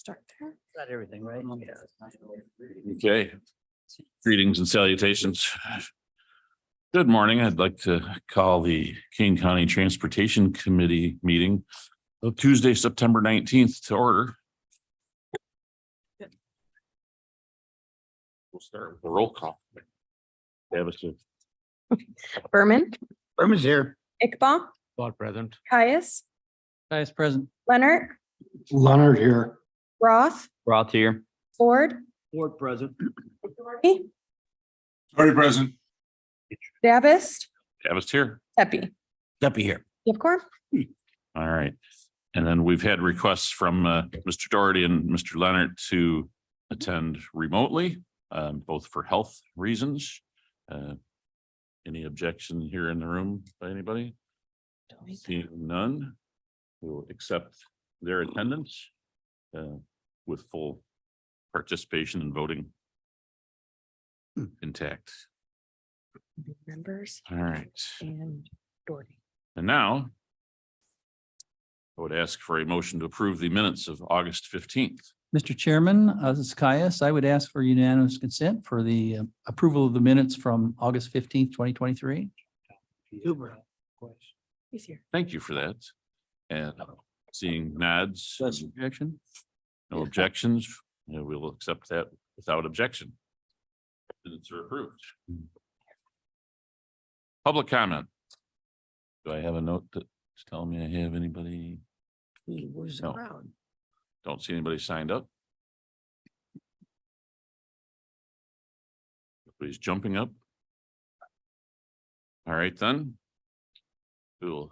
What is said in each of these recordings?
Start there. Got everything, right? Okay. Greetings and salutations. Good morning. I'd like to call the Kane County Transportation Committee meeting of Tuesday, September 19th to order. We'll start with the roll call. Berman, Berman's here. Iqbal, Board present. Caius, Vice present. Leonard, Leonard here. Roth, Roth here. Ford, Board present. Doherty, Already present. Davis, Davis here. Pepe. Deputy here. Gibcor, All right. And then we've had requests from Mr. Doherty and Mr. Leonard to attend remotely, both for health reasons. Any objection here in the room by anybody? Seeing none, we'll accept their attendance with full participation and voting intact. members All right. and Doherty. And now I would ask for a motion to approve the minutes of August 15th. Mr. Chairman, this is Caius. I would ask for unanimous consent for the approval of the minutes from August 15th, 2023. He's here. Thank you for that. And seeing nods, Objection? no objections, we'll accept that without objection. Minutes are approved. Public comment. Do I have a note that's telling me I have anybody? He was No. around. Don't see anybody signed up. Everybody's jumping up. All right, then. We'll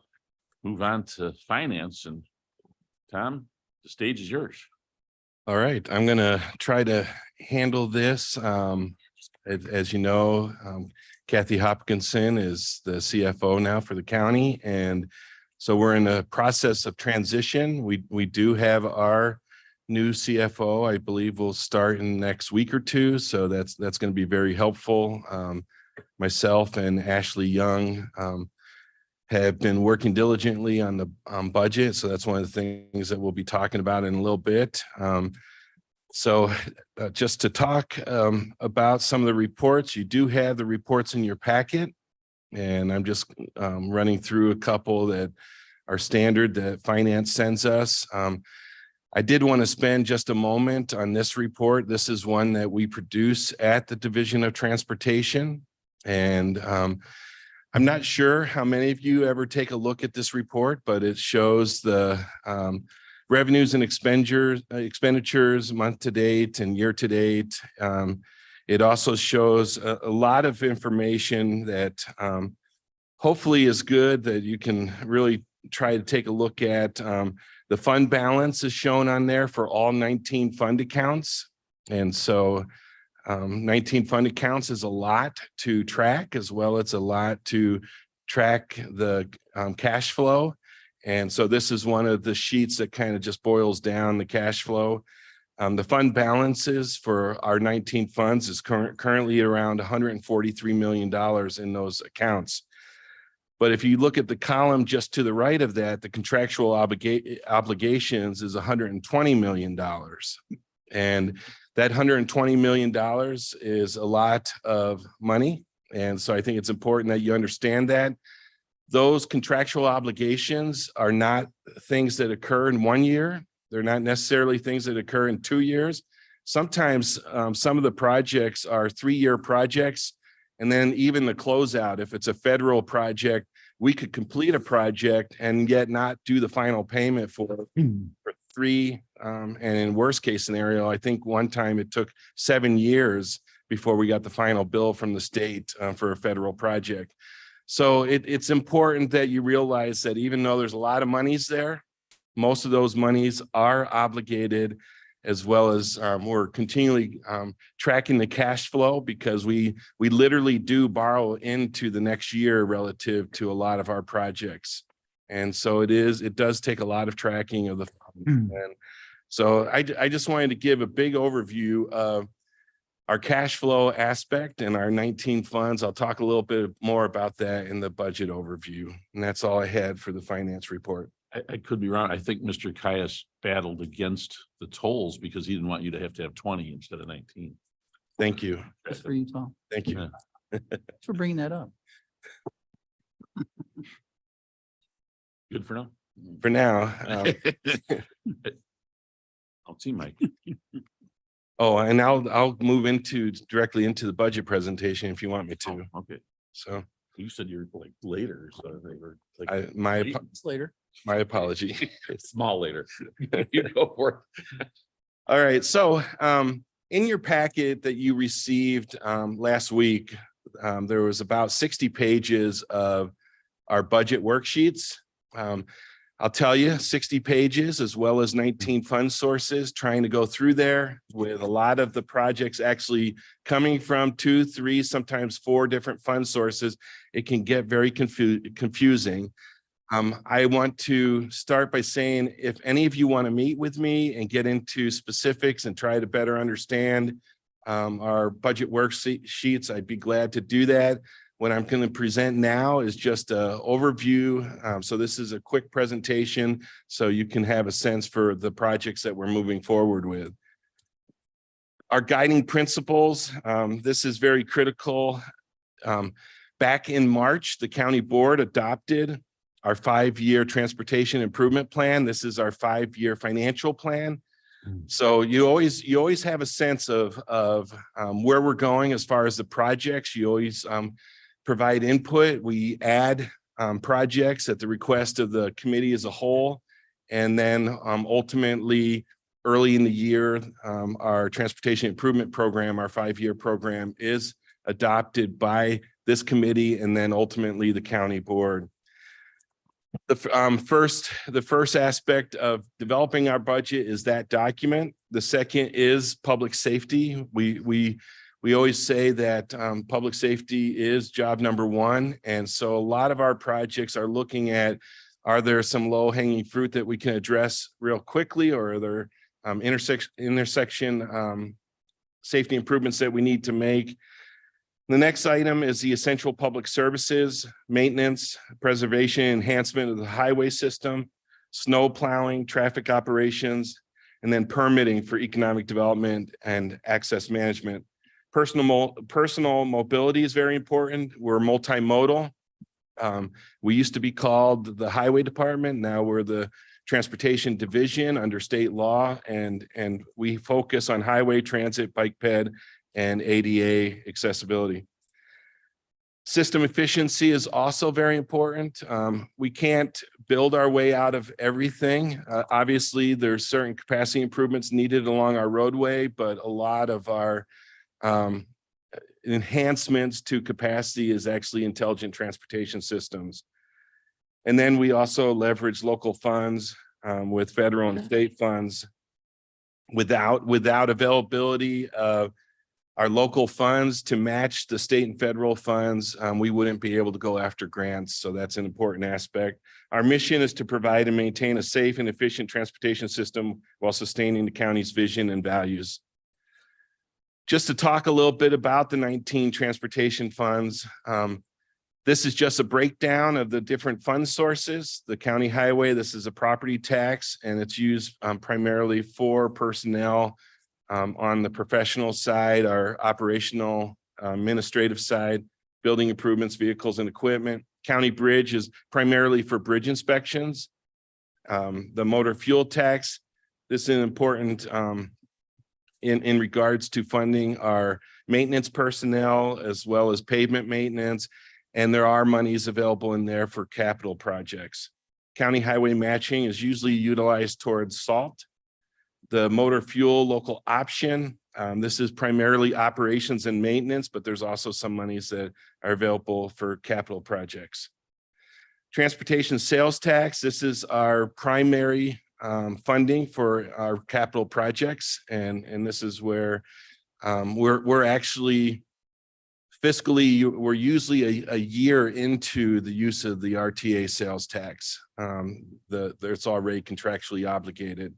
move on to finance, and Tom, the stage is yours. All right, I'm gonna try to handle this. As you know, Kathy Hopkinson is the CFO now for the county, and so we're in a process of transition. We do have our new CFO, I believe will start in the next week or two. So that's going to be very helpful. Myself and Ashley Young have been working diligently on the budget. So that's one of the things that we'll be talking about in a little bit. So just to talk about some of the reports, you do have the reports in your packet. And I'm just running through a couple that are standard that finance sends us. I did want to spend just a moment on this report. This is one that we produce at the Division of Transportation. And I'm not sure how many of you ever take a look at this report, but it shows the revenues and expenditures month to date and year to date. It also shows a lot of information that hopefully is good that you can really try to take a look at. The fund balance is shown on there for all 19 fund accounts. And so 19 fund accounts is a lot to track, as well as a lot to track the cash flow. And so this is one of the sheets that kind of just boils down the cash flow. The fund balances for our 19 funds is currently around $143 million in those accounts. But if you look at the column just to the right of that, the contractual obligations is $120 million. And that $120 million is a lot of money. And so I think it's important that you understand that. Those contractual obligations are not things that occur in 1 year. They're not necessarily things that occur in 2 years. Sometimes some of the projects are 3-year projects. And then even the closeout, if it's a federal project, we could complete a project and yet not do the final payment for 3. And in worst case scenario, I think one time it took 7 years before we got the final bill from the state for a federal project. So it's important that you realize that even though there's a lot of monies there, most of those monies are obligated, as well as we're continually tracking the cash flow, because we literally do borrow into the next year relative to a lot of our projects. And so it does take a lot of tracking of the funds. And so I just wanted to give a big overview of our cash flow aspect and our 19 funds. I'll talk a little bit more about that in the budget overview. And that's all I had for the finance report. I could be wrong. I think Mr. Caius battled against the tolls because he didn't want you to have 20 instead of 19. Thank you. Just for you, Tom. Thank you. Yeah. Thanks for bringing that up. Good for now. For now. Don't see Mike. Oh, and I'll move directly into the budget presentation if you want me to. Oh, okay. So You said you were like later, so they were like It's later. my apology. small later. You go for it. All right, so in your packet that you received last week, there was about 60 pages of our budget worksheets. I'll tell you, 60 pages as well as 19 fund sources, trying to go through there with a lot of the projects actually coming from 2, 3, sometimes 4 different fund sources. It can get very confusing. I want to start by saying, if any of you want to meet with me and get into specifics and try to better understand our budget worksheets, I'd be glad to do that. What I'm going to present now is just an overview. So this is a quick presentation so you can have a sense for the projects that we're moving forward with. Our guiding principles, this is very critical. Back in March, the county board adopted our 5-year transportation improvement plan. This is our 5-year financial plan. So you always have a sense of where we're going as far as the projects. You always provide input. We add projects at the request of the committee as a whole. And then ultimately, early in the year, our transportation improvement program, our 5-year program, is adopted by this committee and then ultimately the county board. The first aspect of developing our budget is that document. The second is public safety. We always say that public safety is job number 1. And so a lot of our projects are looking at, are there some low hanging fruit that we can address real quickly, or are there intersection safety improvements that we need to make? The next item is the essential public services, maintenance, preservation, enhancement of the highway system, snow plowing, traffic operations, and then permitting for economic development and access management. Personal mobility is very important. We're multimodal. We used to be called the Highway Department. Now we're the Transportation Division under state law, and we focus on highway, transit, bike ped, and ADA accessibility. System efficiency is also very important. We can't build our way out of everything. Obviously, there's certain capacity improvements needed along our roadway, but a lot of our enhancements to capacity is actually intelligent transportation systems. And then we also leverage local funds with federal and state funds. Without availability of our local funds to match the state and federal funds, we wouldn't be able to go after grants. So that's an important aspect. Our mission is to provide and maintain a safe and efficient transportation system while sustaining the county's vision and values. Just to talk a little bit about the 19 transportation funds. This is just a breakdown of the different fund sources. The county highway, this is a property tax, and it's used primarily for personnel. On the professional side, our operational administrative side, building improvements, vehicles and equipment. County bridge is primarily for bridge inspections. The motor fuel tax, this is important in regards to funding our maintenance personnel as well as pavement maintenance. And there are monies available in there for capital projects. County highway matching is usually utilized towards salt. The motor fuel local option, this is primarily operations and maintenance, but there's also some monies that are available for capital projects. Transportation sales tax, this is our primary funding for our capital projects. And this is where we're actually fiscally, we're usually a year into the use of the RTA sales tax. It's already contractually obligated.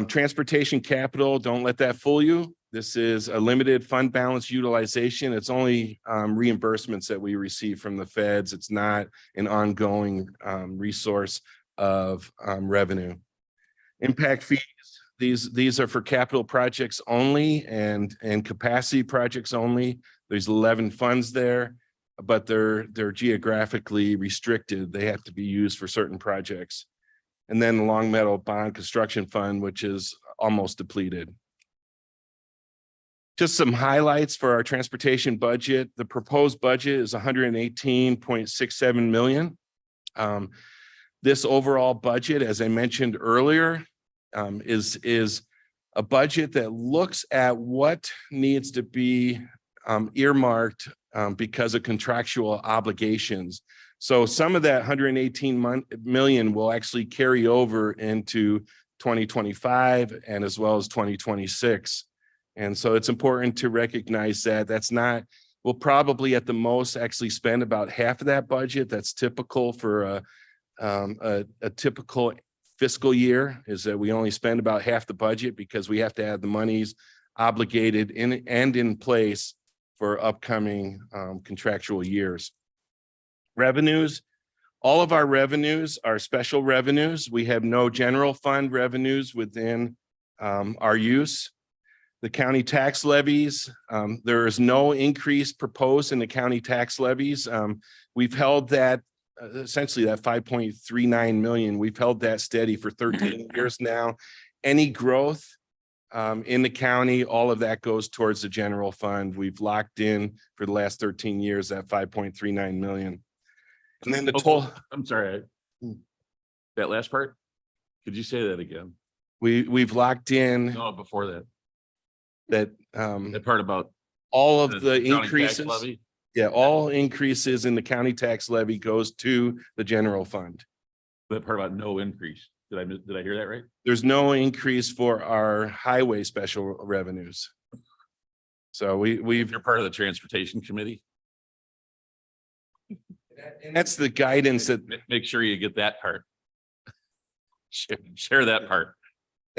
Transportation capital, don't let that fool you. This is a limited fund balance utilization. It's only reimbursements that we receive from the feds. It's not an ongoing resource of revenue. Impact fees, these are for capital projects only and capacity projects only. There's 11 funds there, but they're geographically restricted. They have to be used for certain projects. And then the Long Meadow Bond Construction Fund, which is almost depleted. Just some highlights for our transportation budget. The proposed budget is 118.67 million. This overall budget, as I mentioned earlier, is a budget that looks at what needs to be earmarked because of contractual obligations. So some of that 118 million will actually carry over into 2025 and as well as 2026. And so it's important to recognize that that's not, we'll probably at the most actually spend about half of that budget. That's typical for a typical fiscal year, is that we only spend about half the budget because we have to have the monies obligated in place for upcoming contractual years. Revenues, all of our revenues are special revenues. We have no general fund revenues within our use. The county tax levies, there is no increase proposed in the county tax levies. We've held that essentially that 5.39 million. We've held that steady for 13 years now. Any growth in the county, all of that goes towards the general fund. We've locked in for the last 13 years that 5.39 million. And then the total, I'm sorry. That last part? Could you say that again? we've locked in No, before that, that that part about all of the county tax increases. levy? Yeah, all increases in the county tax levy goes to the general fund. That part about no increase. Did I hear that right? There's no increase for our highway special revenues. So we've, You're part of the transportation committee. that's the guidance that, Make sure you get that part. Share that part.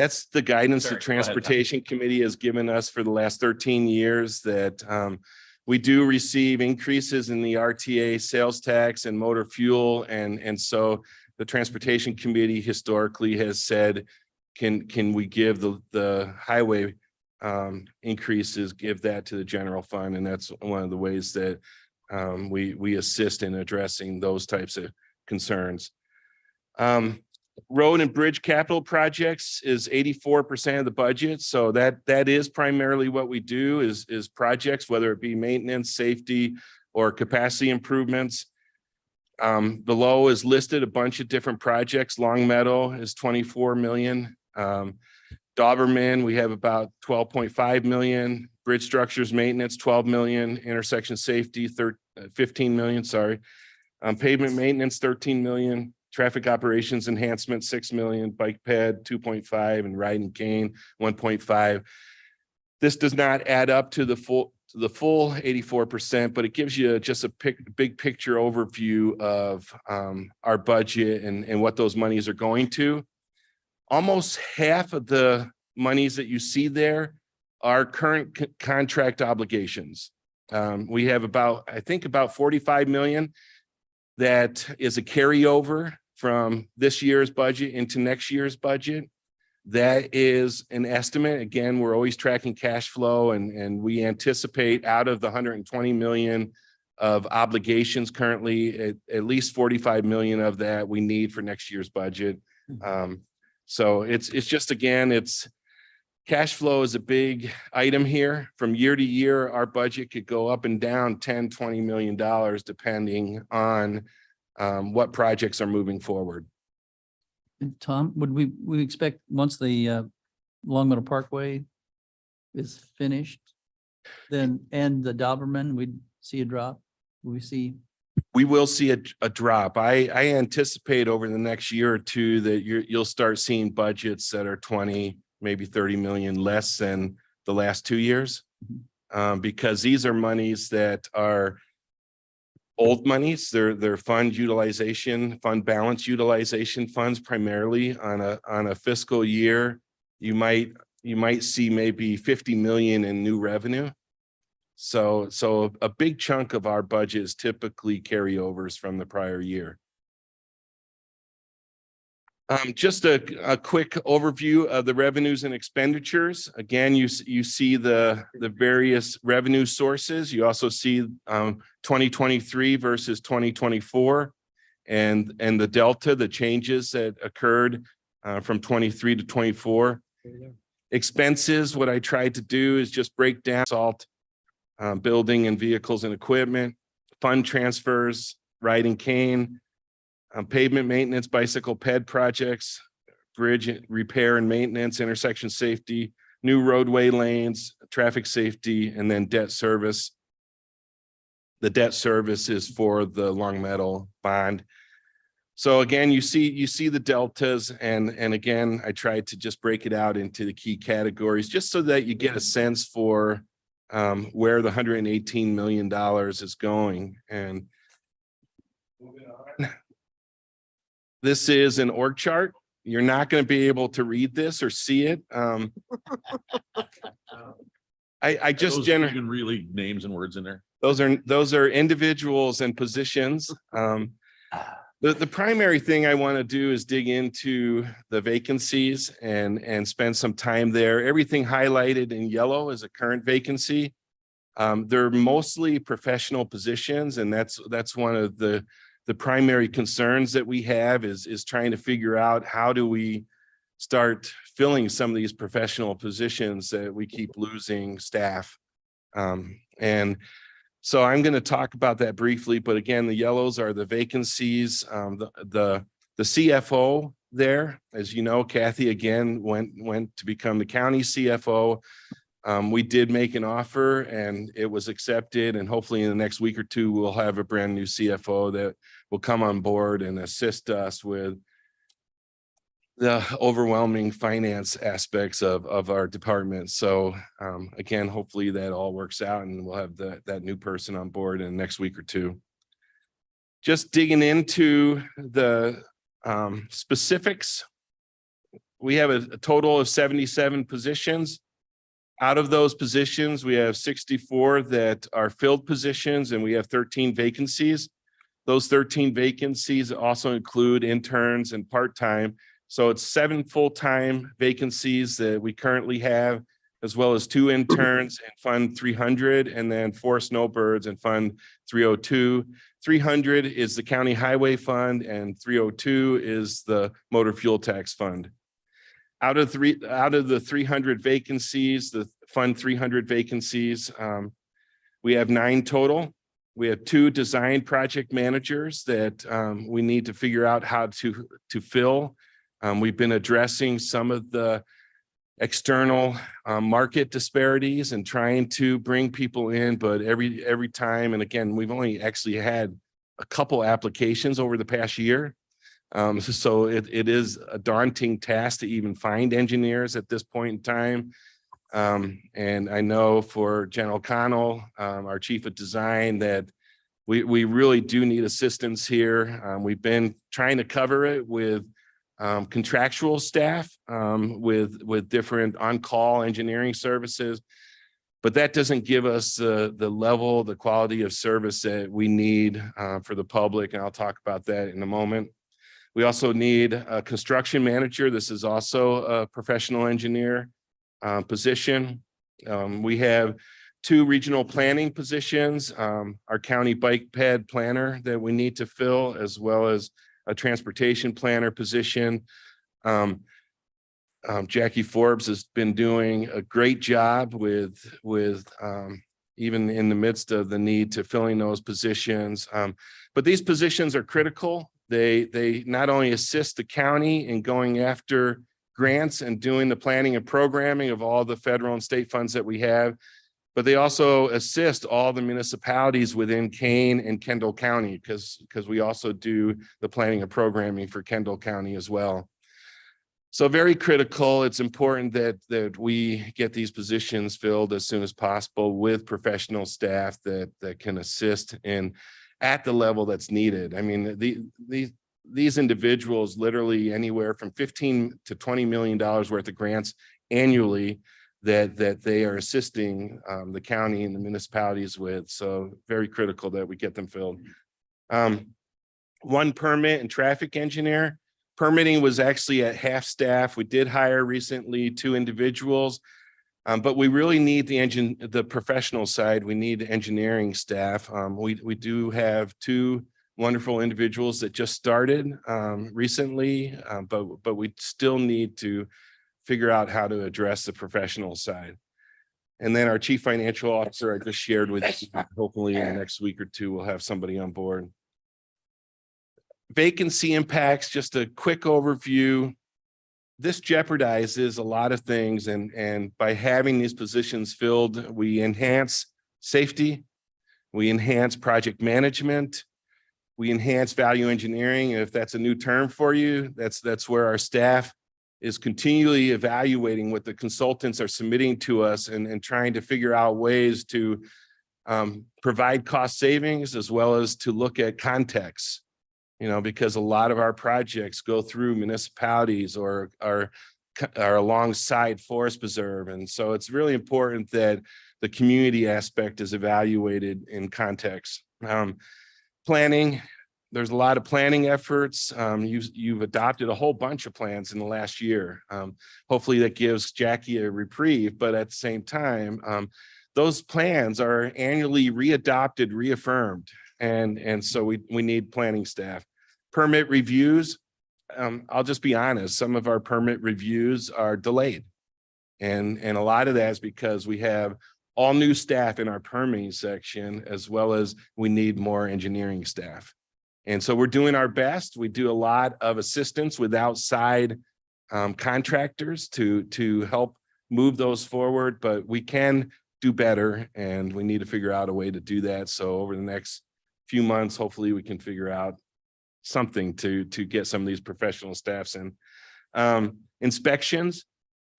that's the guidance the Sorry, go ahead. Transportation Committee has given us for the last 13 years, that we do receive increases in the RTA sales tax and motor fuel. And so the Transportation Committee historically has said, can we give the highway increases, give that to the general fund? And that's one of the ways that we assist in addressing those types of concerns. Road and bridge capital projects is 84% of the budget. So that is primarily what we do is projects, whether it be maintenance, safety, or capacity improvements. Below is listed a bunch of different projects. Long Meadow is 24 million. Doberman, we have about 12.5 million. Bridge structures maintenance, 12 million. Intersection safety, 15 million, sorry. Pavement maintenance, 13 million. Traffic operations enhancement, 6 million. Bike pad, 2.5, and ride and cane, 1.5. This does not add up to the full 84%, but it gives you just a big picture overview of our budget and what those monies are going to. Almost half of the monies that you see there are current contract obligations. We have about 45 million that is a carryover from this year's budget into next year's budget. That is an estimate. Again, we're always tracking cash flow, and we anticipate out of the 120 million of obligations currently, at least 45 million of that we need for next year's budget. So it's just, again, it's cash flow is a big item here. From year to year, our budget could go up and down $10-20 million depending on what projects are moving forward. And Tom, would we expect once the Long Meadow Parkway is finished, then, and the Doberman, we'd see a drop? Will we see? We will see a drop. I anticipate over the next year or two that you'll start seeing budgets that are 20, maybe 30 million less than the last 2 years. Because these are monies that are old monies. They're fund balance utilization funds primarily on a fiscal year. You might see maybe 50 million in new revenue. So a big chunk of our budget is typically carryovers from the prior year. Just a quick overview of the revenues and expenditures. Again, you see the various revenue sources. You also see 2023 versus 2024 and the delta, the changes that occurred from 23 to 24. Expenses, what I tried to do is just break down salt, building and vehicles and equipment, fund transfers, riding cane, pavement maintenance, bicycle ped projects, bridge repair and maintenance, intersection safety, new roadway lanes, traffic safety, and then debt service. The debt service is for the Long Meadow bond. So again, you see the deltas, and again, I tried to just break it out into the key categories just so that you get a sense for where the $118 million is going. And moving on. This is an org chart. You're not going to be able to read this or see it. I just generally really names and words in there. those are individuals and positions. The primary thing I want to do is dig into the vacancies and spend some time there. Everything highlighted in yellow is a current vacancy. They're mostly professional positions, and that's one of the primary concerns that we have is trying to figure out how do we start filling some of these professional positions that we keep losing staff. And so I'm going to talk about that briefly, but again, the yellows are the vacancies. The CFO there, as you know, Kathy again went to become the county CFO. We did make an offer and it was accepted, and hopefully in the next week or two, we'll have a brand new CFO that will come on board and assist us with the overwhelming finance aspects of our department. So again, hopefully that all works out and we'll have that new person on board in the next week or two. Just digging into the specifics, we have a total of 77 positions. Out of those positions, we have 64 that are filled positions, and we have 13 vacancies. Those 13 vacancies also include interns and part-time. So it's 7 full-time vacancies that we currently have, as well as 2 interns in Fund 300, and then 4 snowbirds in Fund 302. 300 is the County Highway Fund, and 302 is the Motor Fuel Tax Fund. Out of the 300 vacancies, the Fund 300 vacancies, we have 9 total. We have 2 design project managers that we need to figure out how to fill. We've been addressing some of the external market disparities and trying to bring people in, but every time, and again, we've only actually had a couple applications over the past year. So it is a daunting task to even find engineers at this point in time. And I know for Jen O'Connell, our chief of design, that we really do need assistance here. We've been trying to cover it with contractual staff, with different on-call engineering services, but that doesn't give us the level, the quality of service that we need for the public. And I'll talk about that in a moment. We also need a construction manager. This is also a professional engineer position. We have 2 regional planning positions, our county bike ped planner that we need to fill, as well as a transportation planner position. Jackie Forbes has been doing a great job with even in the midst of the need to filling those positions. But these positions are critical. They not only assist the county in going after grants and doing the planning and programming of all the federal and state funds that we have, but they also assist all the municipalities within Kane and Kendall County, because we also do the planning and programming for Kendall County as well. So very critical. It's important that we get these positions filled as soon as possible with professional staff that can assist in at the level that's needed. I mean, these individuals literally anywhere from $15 to $20 million worth of grants annually that they are assisting the county and the municipalities with. So very critical that we get them filled. 1 permit and traffic engineer. Permitting was actually at half staff. We did hire recently 2 individuals. But we really need the professional side. We need engineering staff. We do have 2 wonderful individuals that just started recently, but we still need to figure out how to address the professional side. And then our chief financial officer, I just shared with you, hopefully in the next week or 2, we'll have somebody on board. Vacancy impacts, just a quick overview. This jeopardizes a lot of things, and by having these positions filled, we enhance safety, we enhance project management, we enhance value engineering. If that's a new term for you, that's where our staff is continually evaluating what the consultants are submitting to us and trying to figure out ways to provide cost savings as well as to look at context. You know, because a lot of our projects go through municipalities or are alongside forest preserve. And so it's really important that the community aspect is evaluated in context. Planning, there's a lot of planning efforts. You've adopted a whole bunch of plans in the last year. Hopefully that gives Jackie a reprieve, but at the same time, those plans are annually readopted, reaffirmed. And so we need planning staff. Permit reviews, I'll just be honest, some of our permit reviews are delayed. And a lot of that is because we have all new staff in our permitting section, as well as we need more engineering staff. And so we're doing our best. We do a lot of assistance with outside contractors to help move those forward, but we can do better and we need to figure out a way to do that. So over the next few months, hopefully we can figure out something to get some of these professional staffs in. Inspections.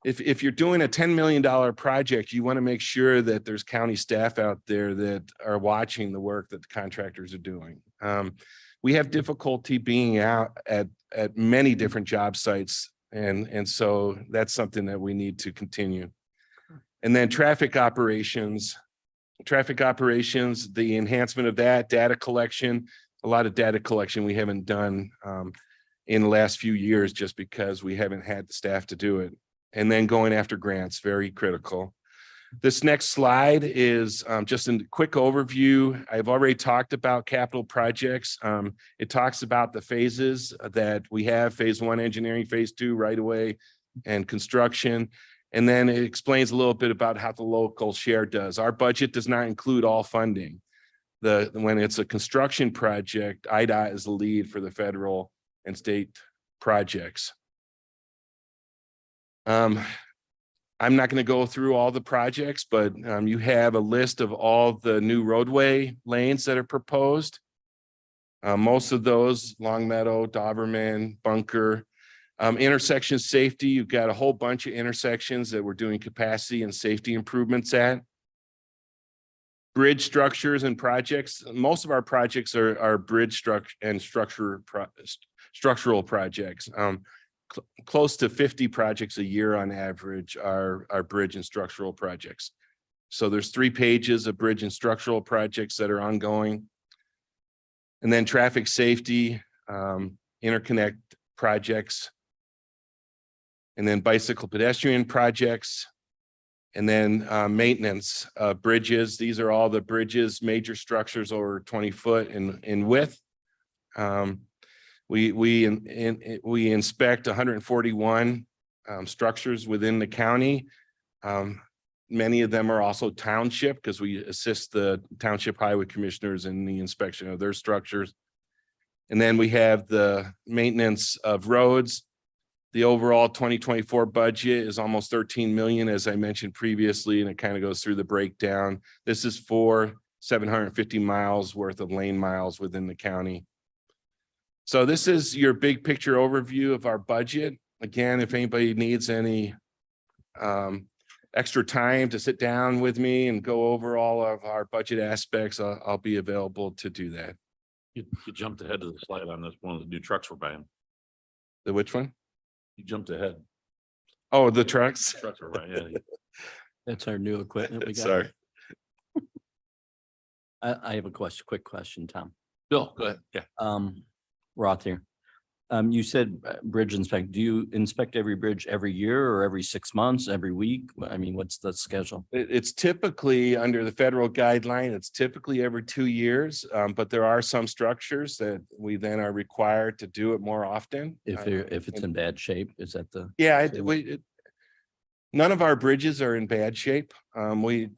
If you're doing a $10 million project, you want to make sure that there's county staff out there that are watching the work that the contractors are doing. We have difficulty being out at many different job sites. And so that's something that we need to continue. And then traffic operations, the enhancement of that, data collection. A lot of data collection we haven't done in the last few years just because we haven't had the staff to do it. And then going after grants, very critical. This next slide is just a quick overview. I've already talked about capital projects. It talks about the phases that we have, phase 1 engineering, phase 2 right away and construction. And then it explains a little bit about how the local share does. Our budget does not include all funding. When it's a construction project, IDOT is the lead for the federal and state projects. I'm not going to go through all the projects, but you have a list of all the new roadway lanes that are proposed. Most of those, Long Meadow, Doberman, Bunker. Intersection safety, you've got a whole bunch of intersections that we're doing capacity and safety improvements at. Bridge structures and projects. Most of our projects are bridge structural projects. Close to 50 projects a year on average are bridge and structural projects. So there's 3 pages of bridge and structural projects that are ongoing. And then traffic safety, interconnect projects, and then bicycle pedestrian projects. And then maintenance bridges. These are all the bridges, major structures over 20 foot in width. We inspect 141 structures within the county. Many of them are also township because we assist the township highway commissioners in the inspection of their structures. And then we have the maintenance of roads. The overall 2024 budget is almost 13 million, as I mentioned previously, and it kind of goes through the breakdown. This is for 750 miles worth of lane miles within the county. So this is your big picture overview of our budget. Again, if anybody needs any extra time to sit down with me and go over all of our budget aspects, I'll be available to do that. You jumped ahead of the slide on this one of the new trucks we're buying. The which one? You jumped ahead. Oh, the trucks. Trucks are right. Yeah. That's our new equipment we got. Sorry. I have a quick question, Tom. Bill, go ahead. Yeah. Roth here. You said bridge inspect. Do you inspect every bridge every year or every 6 months, every week? I mean, what's the schedule? It's typically under the federal guideline, it's typically every 2 years. But there are some structures that we then are required to do it more often. If it's in bad shape, is that the? Yeah, So- none of our bridges are in bad shape. We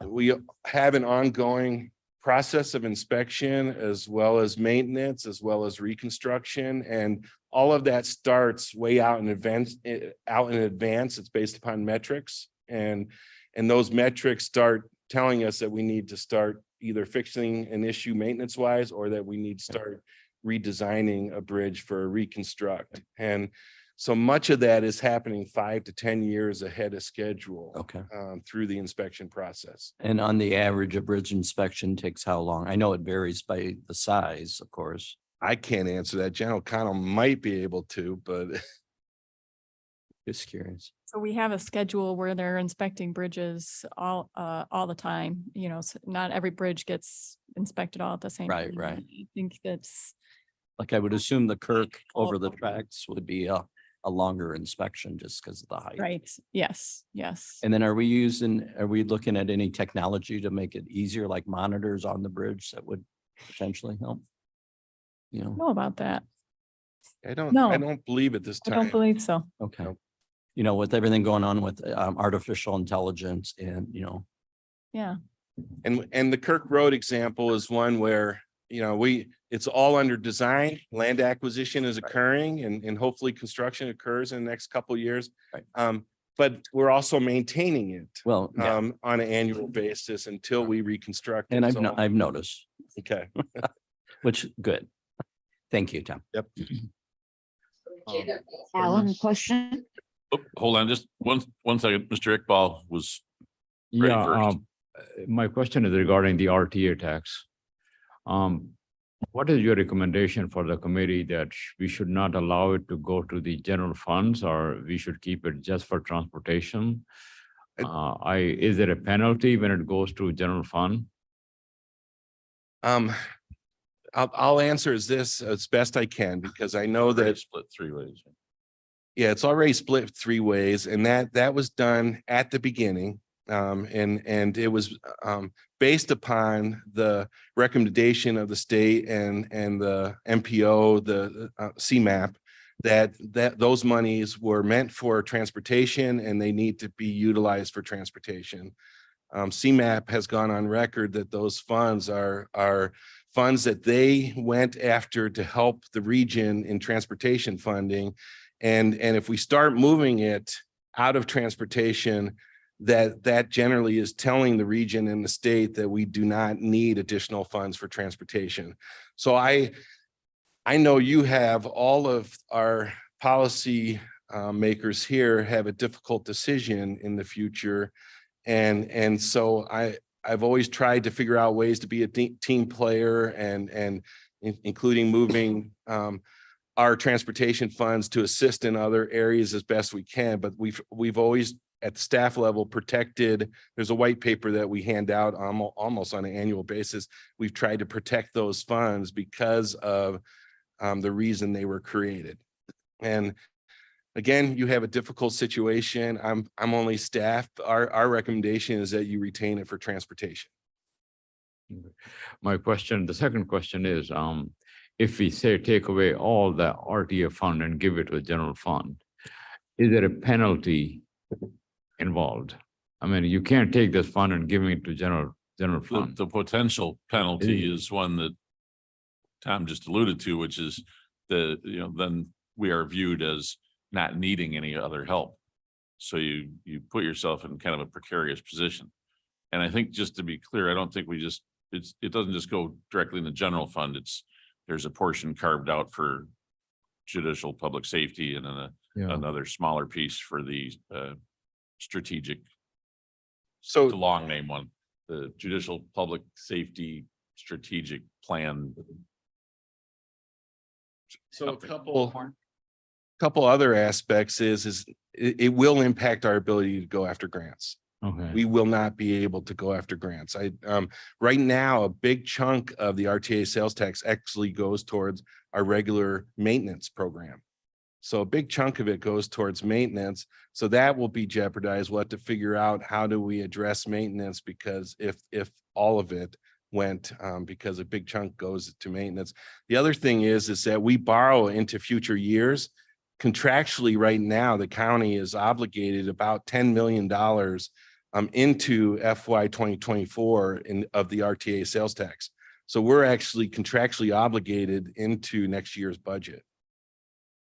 have an ongoing process of inspection as well as maintenance, as well as reconstruction, and all of that starts way out in advance. It's based upon metrics, and those metrics start telling us that we need to start either fixing an issue maintenance wise, or that we need to start redesigning a bridge for a reconstruct. And so much of that is happening 5 to 10 years ahead of schedule. Okay. Through the inspection process. And on the average, a bridge inspection takes how long? I know it varies by the size, of course. I can't answer that. General Connell might be able to, but Just curious. So we have a schedule where they're inspecting bridges all the time, not every bridge gets inspected all at the same. Right, time. right. I think that's, Like I would assume the Kirk over the tracks would be a longer inspection just because of the height. right, yes, yes. And then are we looking at any technology to make it easier, like monitors on the bridge that would potentially help? You know, Know about that. I don't No. believe at this I don't time. believe so. okay. Nope. You know, with everything going on with artificial intelligence and, Yeah, And the Kirk Road example is one where, it's all under design, land acquisition is occurring, and hopefully construction occurs in the next couple of years. Right. But we're also maintaining it well, yeah. on an annual basis until we reconstruct. And it. So- I've noticed, Okay. which good. Thank you, Tom. Yep. Alan, question? Oh, hold on, just one second. Mr. Iqbal was ready Yeah, first. my question is regarding the RTA tax. What is your recommendation for the committee that we should not allow it to go to the general funds, or we should keep it just for transportation? Is there a penalty when it goes to general fund? I'll answer as best I can, because I know that Split 3 ways. yeah, it's already split 3 ways, and that was done at the beginning. And it was based upon the recommendation of the state and the MPO, the CMAP, that those monies were meant for transportation and they need to be utilized for transportation. CMAP has gone on record that those funds are funds that they went after to help the region in transportation funding. And if we start moving it out of transportation, that generally is telling the region and the state that we do not need additional funds for transportation. So I know you have all of our policy makers here have a difficult decision in the future. And so I've always tried to figure out ways to be a team player and including moving our transportation funds to assist in other areas as best we can. But we've always at the staff level protected. There's a white paper that we hand out almost on an annual basis. We've tried to protect those funds because of the reason they were created. And again, you have a difficult situation. I'm only staff. Our recommendation is that you retain it for transportation. The second question is, if we say take away all the RTA fund and give it to the general fund, is there a penalty involved? I mean, you can't take this fund and give it to general fund. The potential penalty is one that Tom just alluded to, which is then we are viewed as not needing any other help. So you put yourself in kind of a precarious position. And I think, just to be clear, I don't think it doesn't just go directly in the general fund. There's a portion carved out for judicial public safety and then another smaller piece for the strategic, So the long name one, the judicial public safety strategic plan. So a couple other aspects is it will impact our ability to go after grants. Okay. We will not be able to go after grants. Right now, a big chunk of the RTA sales tax actually goes towards our regular maintenance program. So a big chunk of it goes towards maintenance. So that will be jeopardized. We'll have to figure out how do we address maintenance, because if all of it went, because a big chunk goes to maintenance. The other thing is that we borrow into future years. Contractually, right now, the county is obligated about $10 million into FY 2024 of the RTA sales tax. So we're actually contractually obligated into next year's budget.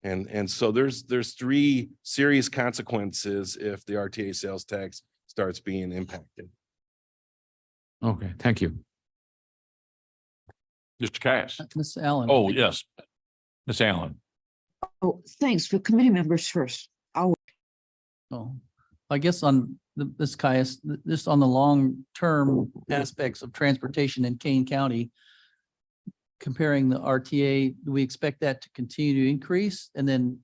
And so there's three serious consequences if the RTA sales tax starts being impacted. Okay, thank you. Mr. Caius. Ms. Allen. Oh, yes. Ms. Allen. Oh, thanks for committee members first. Oh, I guess on this Caius, just on the long-term aspects of transportation in Kane County, comparing the RTA, do we expect that to continue to increase? And then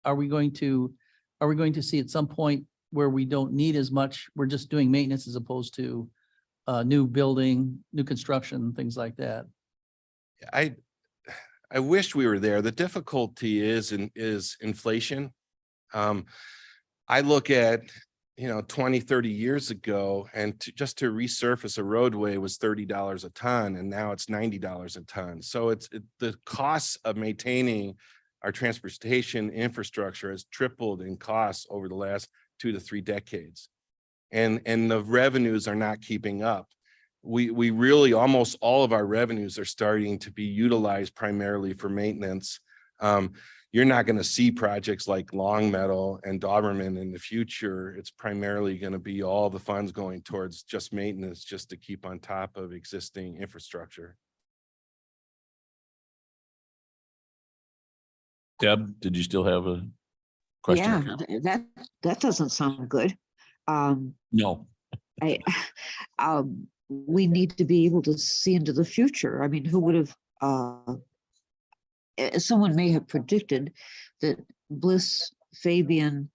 are we going to see at some point where we don't need as much, we're just doing maintenance as opposed to new building, new construction, things like that? I wish we were there. The difficulty is inflation. I look at, 20, 30 years ago, and just to resurface a roadway was $30 a ton, and now it's $90 a ton. So the costs of maintaining our transportation infrastructure has tripled in costs over the last 2 to 3 decades. And the revenues are not keeping up. We really, almost all of our revenues are starting to be utilized primarily for maintenance. You're not going to see projects like Longmeadow and Doberman in the future. It's primarily going to be all the funds going towards just maintenance, just to keep on top of existing infrastructure. Deb, did you still have a question? Yeah, that doesn't sound good. No. We need to be able to see into the future. I mean, who would have, someone may have predicted that Bliss Fabian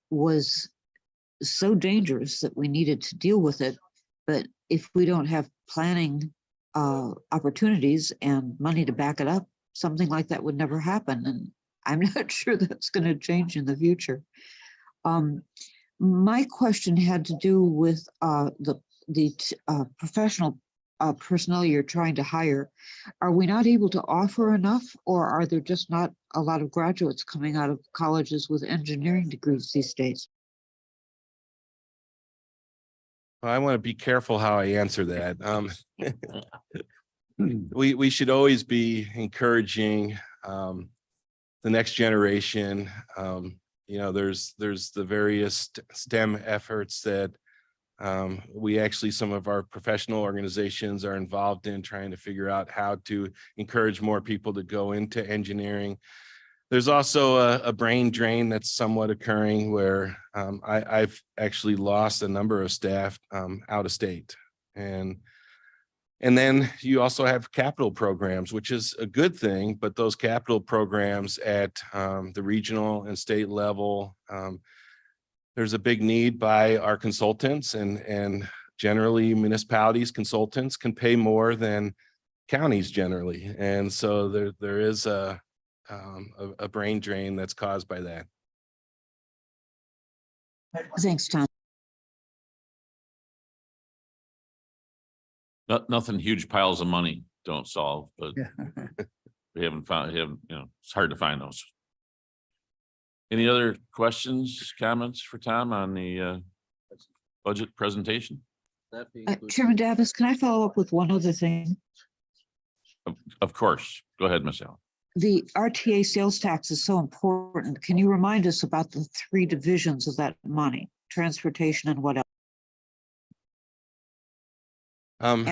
was so dangerous that we needed to deal with it. But if we don't have planning opportunities and money to back it up, something like that would never happen. And I'm not sure that's going to change in the future. My question had to do with the professional personnel you're trying to hire. Are we not able to offer enough, or are there just not a lot of graduates coming out of colleges with engineering degrees these days? I want to be careful how I answer that. We should always be encouraging the next generation. There's the various STEM efforts that some of our professional organizations are involved in, trying to figure out how to encourage more people to go into engineering. There's also a brain drain that's somewhat occurring where I've actually lost a number of staff out of state. And then you also have capital programs, which is a good thing, but those capital programs at the regional and state level, there's a big need by our consultants, and generally municipalities consultants can pay more than counties generally. And so there is a brain drain that's caused by that. Thanks, Tom. Nothing huge piles of money don't solve, but we haven't found, it's hard to find those. Any other questions, comments for Tom on the budget presentation? Chairman Davis, can I follow up with one other thing? Of course. Go ahead, Ms. Allen. The RTA sales tax is so important. Can you remind us about the 3 divisions of that money, transportation and what else? And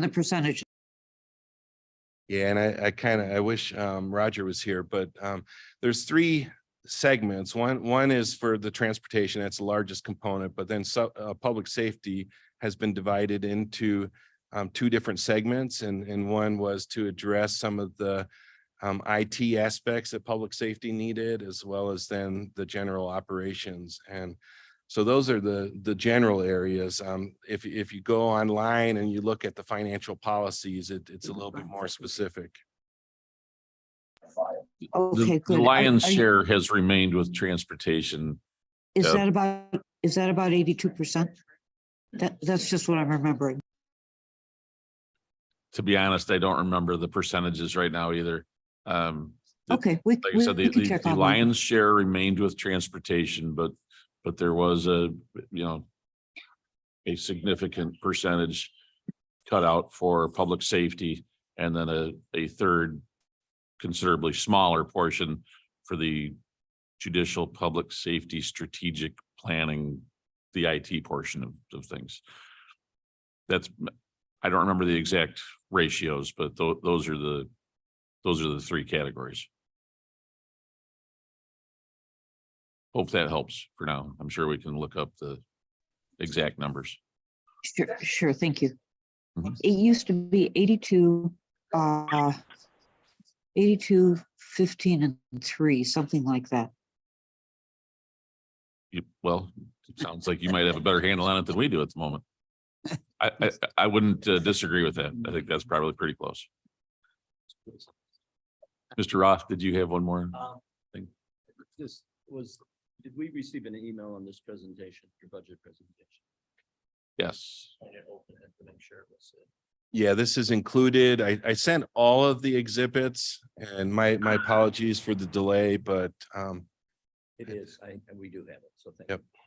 the percentage. Yeah, and I wish Roger was here, but there's 3 segments. One is for the transportation, that's the largest component, but then public safety has been divided into 2 different segments, and one was to address some of the IT aspects that public safety needed, as well as then the general operations. And so those are the general areas. If you go online and you look at the financial policies, it's a little bit more specific. Okay, The good. lion's Are you- share has remained with transportation. Is Deb. that about 82%? That's just what I'm remembering. To be honest, I don't remember the percentages right now either. The- Okay, Like I said, we can check the on that. lion's share remained with transportation, but there was a significant percentage cut out for public safety, and then a third considerably smaller portion for the judicial public safety strategic planning, the IT portion of things. I don't remember the exact ratios, but those are the three categories. Hope that helps for now. I'm sure we can look up the exact numbers. Sure, thank you. Mhm. It used to be 82, 82, 15 and 3, something like that. Well, it sounds like you might have a better handle on it than we do at the moment. I wouldn't disagree with that. I think that's probably pretty close. Mr. Roth, did you have one more? thing? Did we receive an email on this presentation, your budget presentation? Yes. I didn't open it to make sure it was. Yeah, this is included. I sent all of the exhibits and my apologies for the delay, but It is, and we do have it, so thank Yep. you.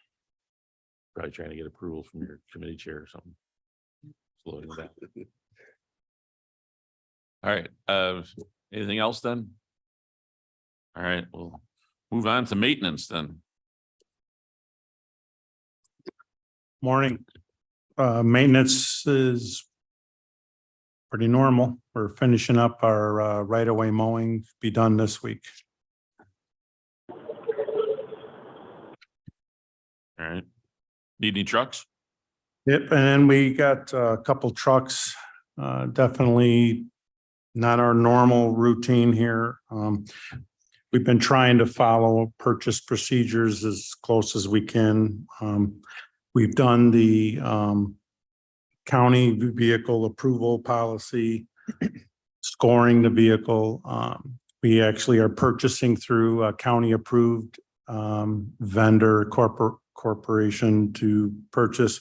Probably trying to get approval from your committee chair or something. Slow it down. All right, anything else then? All right, we'll move on to maintenance then. Morning. Maintenance is pretty normal. We're finishing up our right-of-way mowing, be done this week. All right. Need any trucks? Yep, and then we got a couple trucks, definitely not our normal routine here. We've been trying to follow purchase procedures as close as we can. We've done the county vehicle approval policy, scoring the vehicle. We actually are purchasing through a county approved vendor corporation to purchase.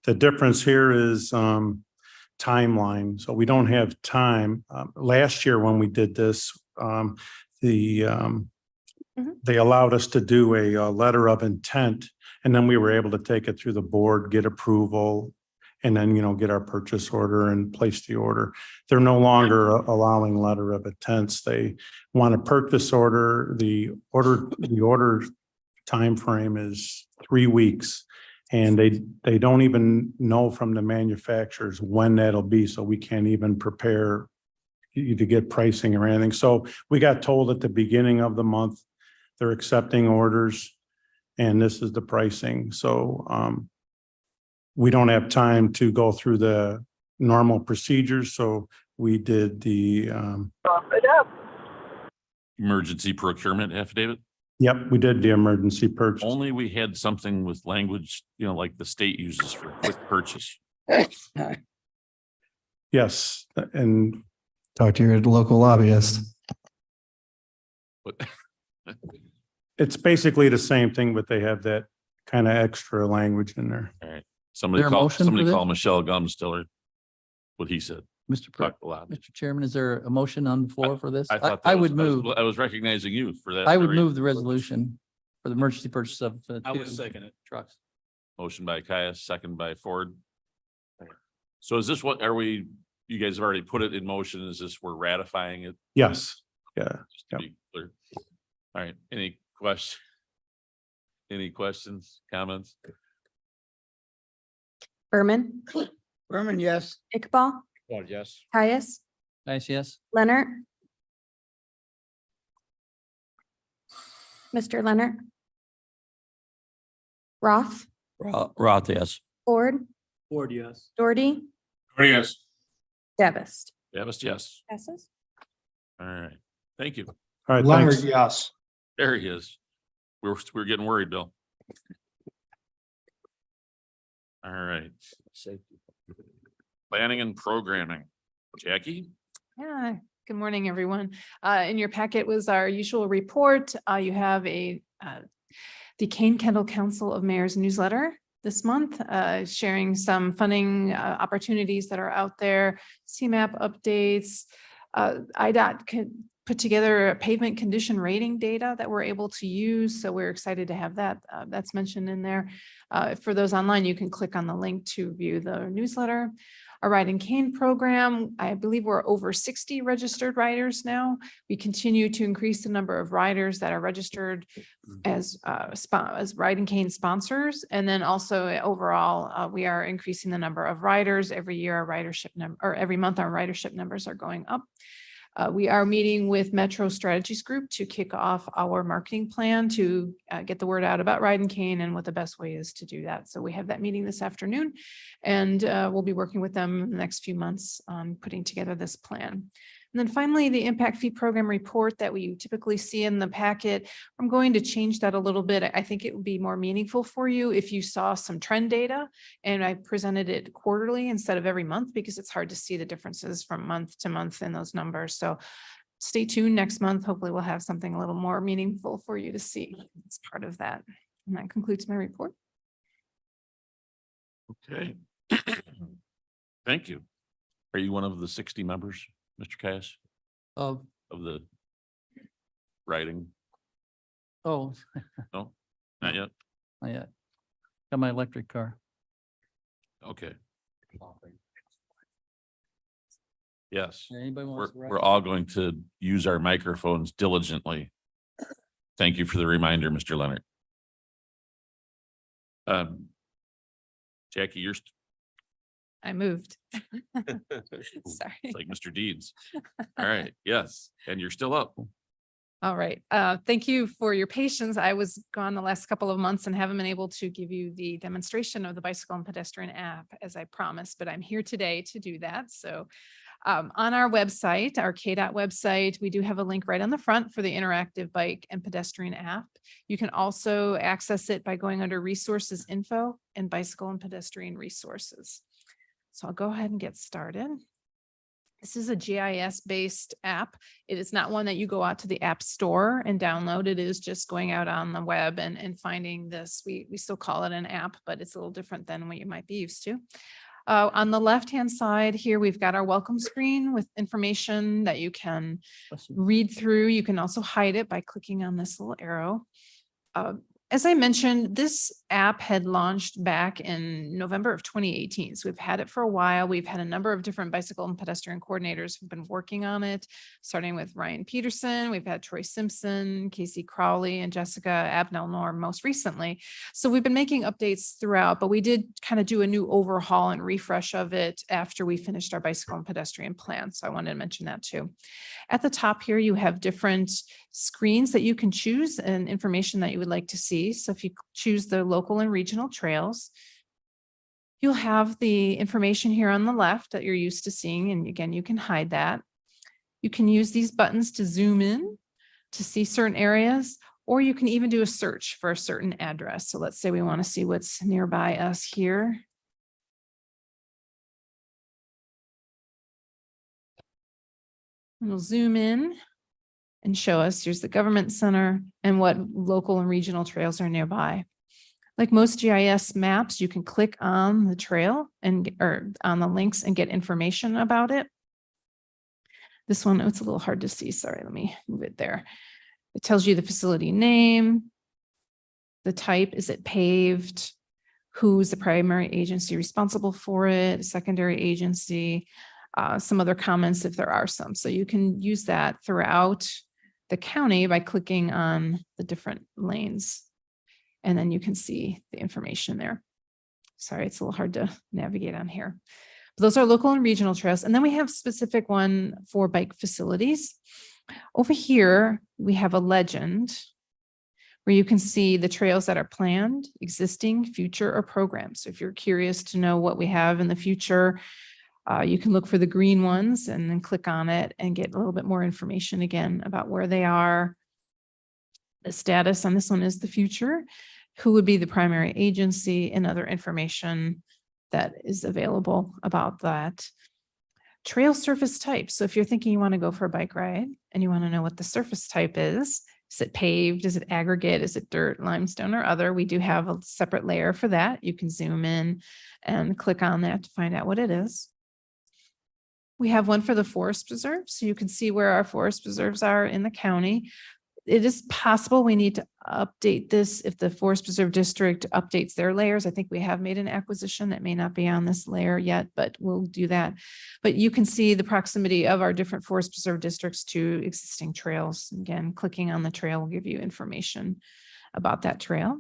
The difference here is timeline. So we don't have time. Last year when we did this, they allowed us to do a letter of intent, and then we were able to take it through the board, get approval, and then, get our purchase order and place the order. They're no longer allowing letter of intents. They want a purchase order. The order timeframe is 3 weeks. And they don't even know from the manufacturers when that'll be, so we can't even prepare you to get pricing or anything. So we got told at the beginning of the month, they're accepting orders and this is the pricing. So we don't have time to go through the normal procedures. So we did the Emergency procurement affidavit? yep, we did the emergency purchase. Only we had something with language, like the state uses for quick purchase. Yes, and Talk to your local lobbyist. But it's basically the same thing, but they have that kind of extra language in there. somebody There a call, motion for somebody this? call Michelle Gumstiller. What he said. Talked a lot. Mr. Chairman, is there a motion on the floor for this? I thought I that would was- move, I was recognizing you for that. I would very move the resolution for the emergency purchase of I would two second it. trucks. Motion by Caius, second by Ford. So is this you guys have already put it in motion? Is this, we're ratifying it? Yes, yeah. Just to be clear. All right, any questions? Any questions, comments? Berman, Berman, yes. Iqbal, Yes. Caius, Nice, yes. Leonard. Mr. Leonard. Roth, Roth, yes. Ford, Ford, yes. Doherty, Yes. Davis. Davis, yes. Passes. All right, thank you. All right, Leonard, thanks. yes. There he is. We're getting worried, Bill. All right. Safety. Planning and programming. Jackie? Yeah, Good morning, everyone. In your packet was our usual report. You have the Kane Kendall Council of Mayors newsletter this month, sharing some funding opportunities that are out there, CMAP updates. IDOT put together a pavement condition rating data that we're able to use. So we're excited to have that. That's mentioned in there. For those online, you can click on the link to view the newsletter. Our Ride and Cane program, I believe we're over 60 registered riders now. We continue to increase the number of riders that are registered as Ride and Cane sponsors. And then also overall, we are increasing the number of riders every year. Our ridership number, or every month, our ridership numbers are going up. We are meeting with Metro Strategies Group to kick off our marketing plan to get the word out about Ride and Cane and what the best way is to do that. So we have that meeting this afternoon, and we'll be working with them in the next few months on putting together this plan. And then finally, the impact fee program report that we typically see in the packet, I'm going to change that a little bit. I think it would be more meaningful for you if you saw some trend data and I presented it quarterly instead of every month, because it's hard to see the differences from month to month in those numbers. So stay tuned next month. Hopefully we'll have something a little more meaningful for you to see as part of that. And that concludes my report. Okay. Thank you. Are you one of the 60 members, Mr. Cass, Of, of the writing? oh, No, not yet. not yet. Got my electric car. Okay. Yes, Anybody wants to? we're all going to use our microphones diligently. Thank you for the reminder, Mr. Leonard. Jackie, you're I moved. it's Sorry. like Mr. Deeds. All right, yes, and you're still up. All right. Thank you for your patience. I was gone the last couple of months and haven't been able to give you the demonstration of the bicycle and pedestrian app as I promised, but I'm here today to do that. So on our website, our KDOT website, we do have a link right on the front for the interactive bike and pedestrian app. You can also access it by going under resources info and bicycle and pedestrian resources. So I'll go ahead and get started. This is a GIS-based app. It is not one that you go out to the app store and download. It is just going out on the web and finding this. We still call it an app, but it's a little different than what you might be used to. On the left-hand side here, we've got our welcome screen with information that you can read through. You can also hide it by clicking on this little arrow. As I mentioned, this app had launched back in November of 2018. So we've had it for a while. We've had a number of different bicycle and pedestrian coordinators who've been working on it, starting with Ryan Peterson. We've had Troy Simpson, Casey Crowley, and Jessica Abnell Norm most recently. So we've been making updates throughout, but we did kind of do a new overhaul and refresh of it after we finished our bicycle and pedestrian plan. So I wanted to mention that too. At the top here, you have different screens that you can choose and information that you would like to see. So if you choose the local and regional trails, you'll have the information here on the left that you're used to seeing. And again, you can hide that. You can use these buttons to zoom in to see certain areas, or you can even do a search for a certain address. So let's say we want to see what's nearby us here. And we'll zoom in and show us, here's the government center and what local and regional trails are nearby. Like most GIS maps, you can click on the trail or on the links and get information about it. This one, it's a little hard to see. Sorry, let me move it there. It tells you the facility name, the type, is it paved, who's the primary agency responsible for it, secondary agency, some other comments if there are some. So you can use that throughout the county by clicking on the different lanes. And then you can see the information there. Sorry, it's a little hard to navigate on here. But those are local and regional trails. And then we have specific one for bike facilities. Over here, we have a legend where you can see the trails that are planned, existing, future, or programs. So if you're curious to know what we have in the future, you can look for the green ones and then click on it and get a little bit more information again about where they are. The status on this one is the future, who would be the primary agency, and other information that is available about that. trail surface type. So if you're thinking you want to go for a bike ride and you want to know what the surface type is it paved? Is it aggregate? Is it dirt, limestone, or other? We do have a separate layer for that. You can zoom in and click on that to find out what it is. We have one for the forest preserve, so you can see where our forest preserves are in the county. It is possible we need to update this if the Forest Preserve District updates their layers. I think we have made an acquisition that may not be on this layer yet, but we'll do that. But you can see the proximity of our different Forest Preserve districts to existing trails. Again, clicking on the trail will give you information about that trail.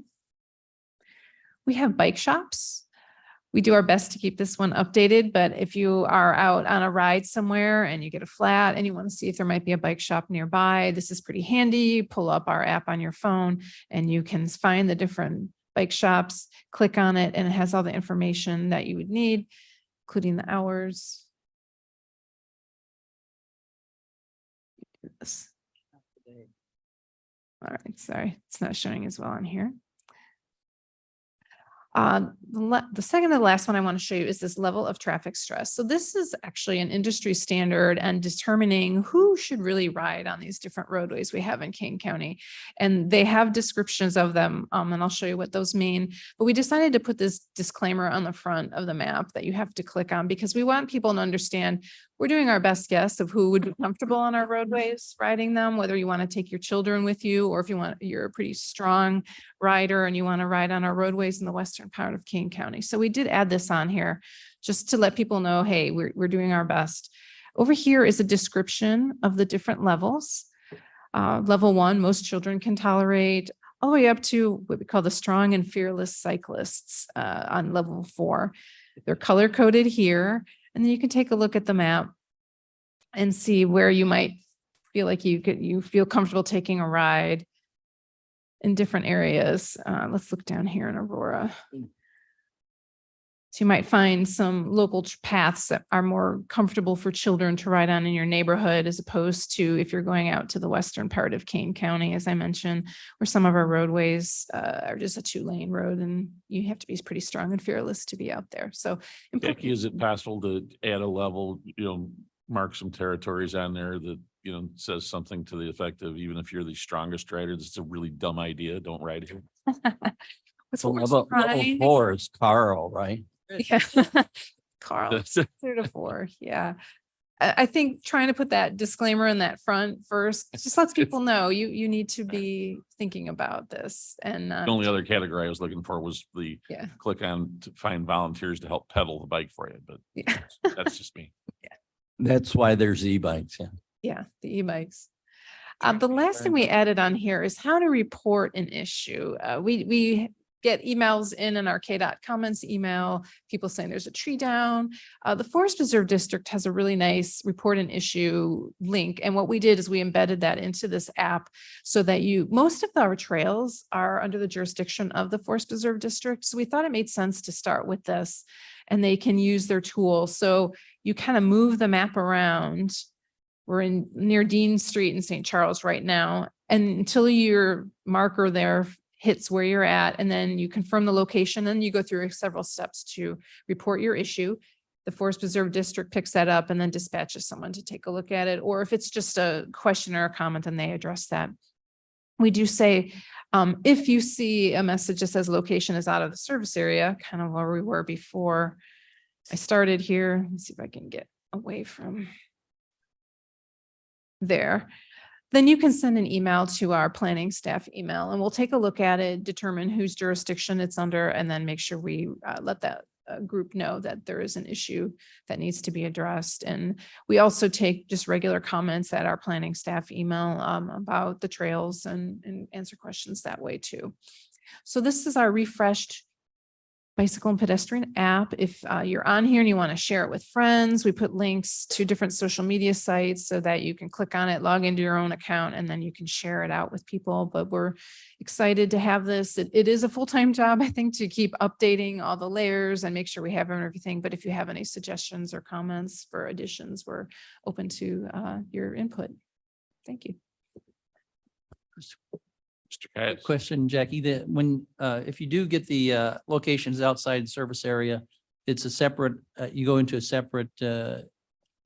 We have bike shops. We do our best to keep this one updated, but if you are out on a ride somewhere and you get a flat and you want to see if there might be a bike shop nearby, this is pretty handy. You pull up our app on your phone and you can find the different bike shops, click on it, and it has all the information that you would need, including the hours. This. All right, sorry, it's not showing as well on here. The second to the last one I want to show you is this level of traffic stress. So this is actually an industry standard and determining who should really ride on these different roadways we have in Kane County. And they have descriptions of them, and I'll show you what those mean. But we decided to put this disclaimer on the front of the map that you have to click on because we want people to understand we're doing our best guess of who would be comfortable on our roadways riding them, whether you want to take your children with you or if you're a pretty strong rider and you want to ride on our roadways in the western part of Kane County. So we did add this on here just to let people know, hey, we're doing our best. Over here is a description of the different levels. Level 1, most children can tolerate, all the way up to what we call the strong and fearless cyclists on level 4. They're color coded here. And then you can take a look at the map and see where you might feel like you feel comfortable taking a ride in different areas. Let's look down here in Aurora. So you might find some local paths that are more comfortable for children to ride on in your neighborhood, as opposed to if you're going out to the western part of Kane County, as I mentioned, where some of our roadways are just a 2-lane road and you have to be pretty strong and fearless to be out there. So Becky, is it possible to add a level, mark some territories on there that, says something to the effect of, even if you're the strongest rider, this is a really dumb idea, don't ride here. What's So worse, level Brian? 4 is Carl, right? Yeah. Carl, 3 to 4. Yeah. I think trying to put that disclaimer in that front first, just lets people know you need to be thinking about this. And The only other category I was looking for was the yeah. click on to find volunteers to help pedal the bike for you, but Yeah. that's just me. That's why there's e-bikes. Yeah. Yeah, the e-bikes. The last thing we added on here is how to report an issue. We get emails in our KDOT comments email, people saying there's a tree down. The Forest Preserve District has a really nice report an issue link. And what we did is we embedded that into this app so that most of our trails are under the jurisdiction of the Forest Preserve District. So we thought it made sense to start with this and they can use their tool. So you kind of move the map around. We're near Dean Street in St. Charles right now. And until your marker there hits where you're at, and then you confirm the location, and you go through several steps to report your issue. The Forest Preserve District picks that up and then dispatches someone to take a look at it. Or if it's just a question or a comment, then they address that. We do say, if you see a message that says location is out of the service area, kind of where we were before I started here. Let's see if I can get away from there. Then you can send an email to our planning staff email and we'll take a look at it, determine whose jurisdiction it's under, and then make sure we let that group know that there is an issue that needs to be addressed. And we also take just regular comments at our planning staff email about the trails and answer questions that way too. So this is our refreshed bicycle and pedestrian app. If you're on here and you want to share it with friends, we put links to different social media sites so that you can click on it, log into your own account, and then you can share it out with people. But we're excited to have this. It is a full-time job, I think, to keep updating all the layers and make sure we have everything. But if you have any suggestions or comments for additions, we're open to your input. Thank you. Mr. Cayetz. Question, Jackie, that when, if you do get the locations outside service area, it's a separate, you go into a separate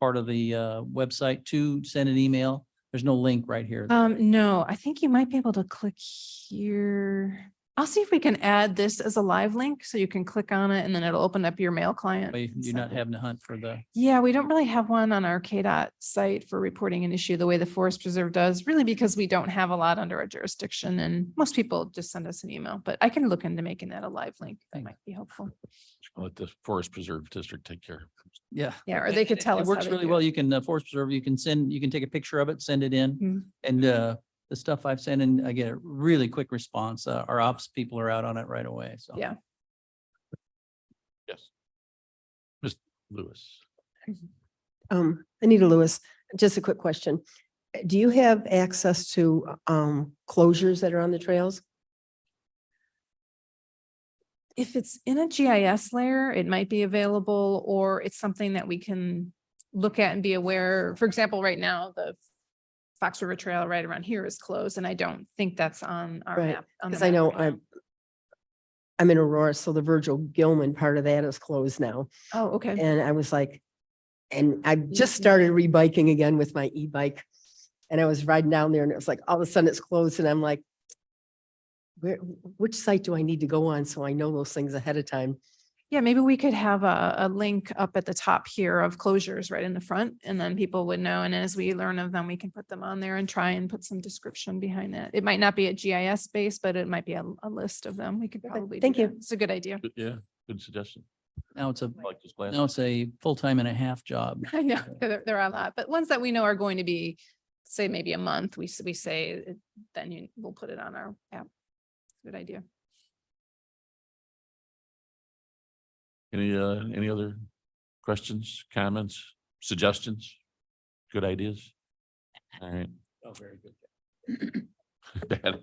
part of the website to send an email? There's no link right here. No, I think you might be able to click here. I'll see if we can add this as a live link so you can click on it and then it'll open up your mail client. You're and not send it. having to hunt for the, Yeah, we don't really have one on our KDOT site for reporting an issue the way the Forest Preserve does, really because we don't have a lot under our jurisdiction and most people just send us an email, but I can look into making that a live link. That might be helpful. Let the Forest Preserve District take care. yeah. Yeah, or they could tell It us. how works they really do well. it. You can, Forest Preserve, you can take a picture of it, send it in. Mhm. And the stuff I've sent in, I get a really quick response. Our ops people are out on it right away, so. Yeah. Yes. Ms. Lewis. Anita Lewis, just a quick question. Do you have access to closures that are on the trails? If it's in a GIS layer, it might be available, or it's something that we can look at and be aware. For example, right now, the Fox River Trail right around here is closed, and I don't think that's on our Right, map. on the because I map know right now. I'm in Aurora, so the Virgil Gilman part of that is closed now. Oh, okay. And I was like, and I just Yeah. started re-biking again with my e-bike. And I was riding down there and it was like, all of a sudden it's closed and I'm like, which site do I need to go on? So I know those things ahead of time. Yeah, maybe we could have a link up at the top here of closures right in the front, and then people would know. And as we learn of them, we can put them on there and try and put some description behind that. It might not be a GIS base, but it might be a list of them. We could probably. do Thank you. that. It's a good idea. Good- Yeah, good suggestion. Now it's a, I like this plan. now it's a full-time and a half job. I know, there are a lot, but ones that we know are going to be, say, maybe a month, we say, then we'll put it on our app. Good idea. Any other questions, comments, suggestions? Good ideas? All right. Oh, very good.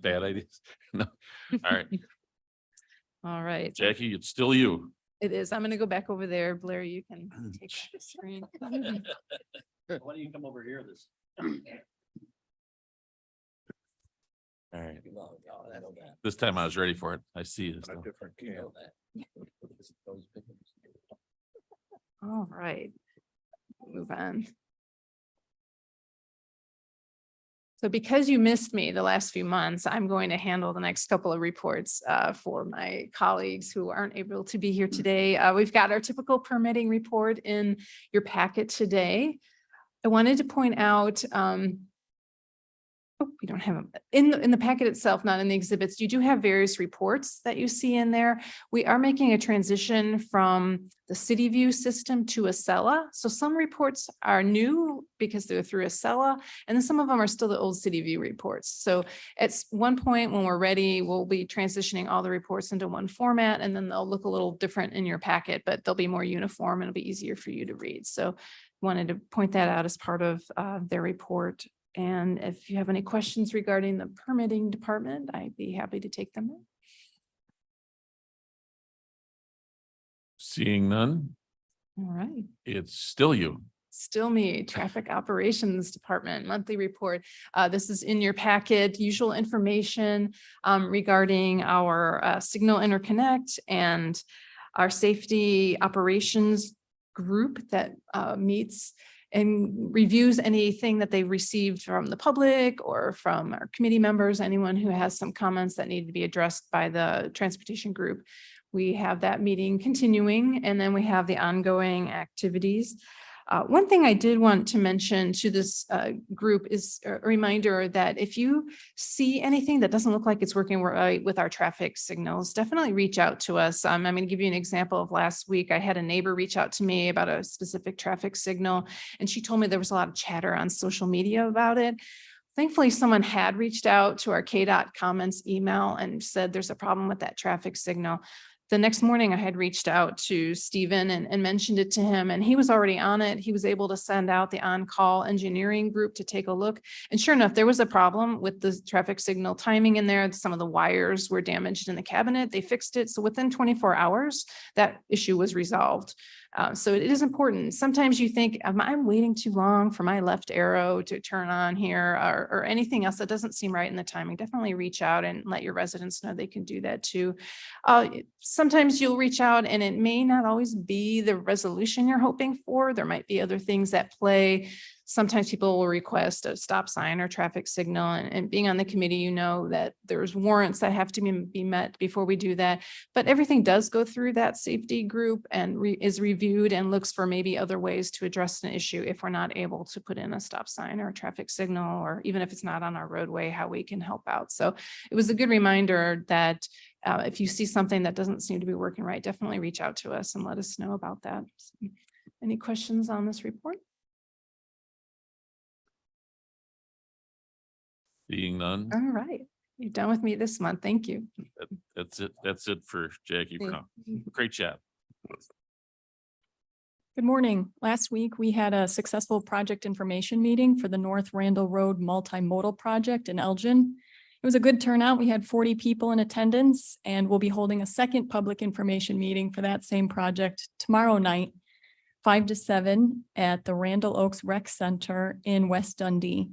Bad ideas? No. All right, All right. Jackie, it's still you. It is. I'm going to go back over there. Blair, you can take back the screen. Why don't you come over here this? All right. This time I was ready for it. I see it. so. All right. Move on. So because you missed me the last few months, I'm going to handle the next couple of reports for my colleagues who aren't able to be here today. We've got our typical permitting report in your packet today. I wanted to point out, we don't have them in the packet itself, not in the exhibits. You do have various reports that you see in there. We are making a transition from the City View system to Acela. So some reports are new because they're through Acela, and then some of them are still the old City View reports. So at one point when we're ready, we'll be transitioning all the reports into one format, and then they'll look a little different in your packet, but they'll be more uniform and it'll be easier for you to read. So wanted to point that out as part of their report. And if you have any questions regarding the permitting department, I'd be happy to take them. Seeing none, All right. it's still you. Still me, Traffic Operations Department monthly report. This is in your packet, usual information regarding our signal interconnect and our safety operations group that meets and reviews anything that they've received from the public or from our committee members, anyone who has some comments that need to be addressed by the transportation group. We have that meeting continuing, and then we have the ongoing activities. One thing I did want to mention to this group is a reminder that if you see anything that doesn't look like it's working right with our traffic signals, definitely reach out to us. I'm going to give you an example of last week. I had a neighbor reach out to me about a specific traffic signal, and she told me there was a lot of chatter on social media about it. Thankfully, someone had reached out to our KDOT comments email and said there's a problem with that traffic signal. The next morning, I had reached out to Stephen and mentioned it to him, and he was already on it. He was able to send out the on-call engineering group to take a look. And sure enough, there was a problem with the traffic signal timing in there. Some of the wires were damaged in the cabinet. They fixed it. So within 24 hours, that issue was resolved. So it is important. Sometimes you think, I'm waiting too long for my left arrow to turn on here or anything else that doesn't seem right in the timing. Definitely reach out and let your residents know they can do that too. sometimes you'll reach out and it may not always be the resolution you're hoping for. There might be other things at play. Sometimes people will request a stop sign or traffic signal, and being on the committee, you know that there's warrants that have to be met before we do that. But everything does go through that safety group and is reviewed and looks for maybe other ways to address an issue if we're not able to put in a stop sign or a traffic signal, or even if it's not on our roadway, how we can help out. So it was a good reminder that if you see something that doesn't seem to be working right, definitely reach out to us and let us know about that. So, any questions on this report? Seeing none, All right, you're done with me this month. Thank you. that's it. That's it for Jackie Thank Brown. Great job. Good morning. Last week, we had a successful project information meeting for the North Randall Road Multimodal Project in Elgin. It was a good turnout. We had 40 people in attendance, and we'll be holding a second public information meeting for that same project tomorrow night, 5 to 7 at the Randall Oaks Rec Center in West Dundee.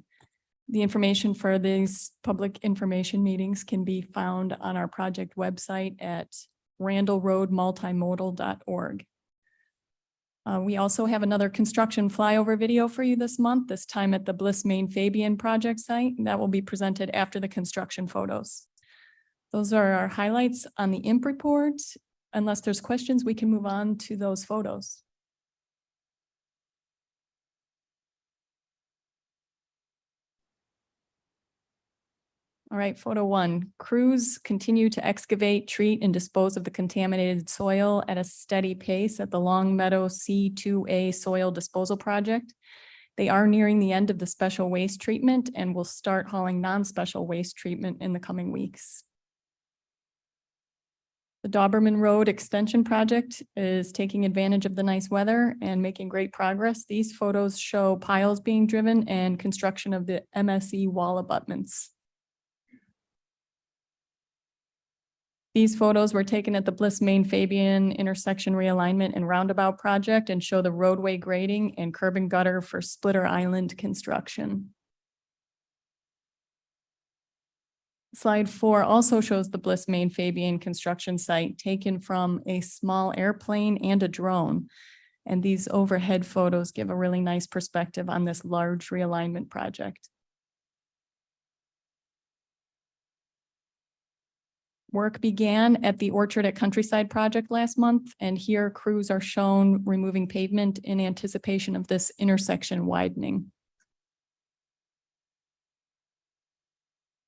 The information for these public information meetings can be found on our project website at randallroadmultimodal.org. We also have another construction flyover video for you this month, this time at the Bliss Main Fabian project site, and that will be presented after the construction photos. Those are our highlights on the IMP report. Unless there's questions, we can move on to those photos. All right, photo 1. Crews continue to excavate, treat, and dispose of the contaminated soil at a steady pace at the Long Meadow C2A soil disposal project. They are nearing the end of the special waste treatment and will start hauling non-special waste treatment in the coming weeks. The Doberman Road Extension Project is taking advantage of the nice weather and making great progress. These photos show piles being driven and construction of the MSE wall abutments. These photos were taken at the Bliss Main Fabian intersection realignment and roundabout project and show the roadway grading and curb and gutter for Splitter Island construction. Slide 4 also shows the Bliss Main Fabian construction site taken from a small airplane and a drone. And these overhead photos give a really nice perspective on this large realignment project. Work began at the Orchard at Countryside project last month, and here crews are shown removing pavement in anticipation of this intersection widening.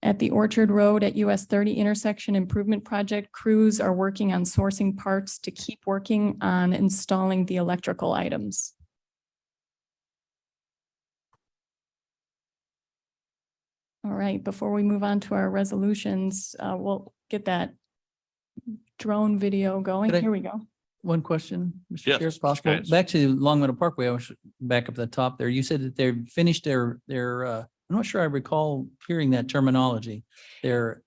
At the Orchard Road at US 30 intersection improvement project, crews are working on sourcing parts to keep working on installing the electrical items. All right, before we move on to our resolutions, we'll get that drone video going. Could I- Here we go. One question, Mr. Yes, Chair, if possible. guys. Back to Long Meadow Parkway, I was back up at the top there. You said that they've finished their, I'm not sure I recall hearing that terminology. There's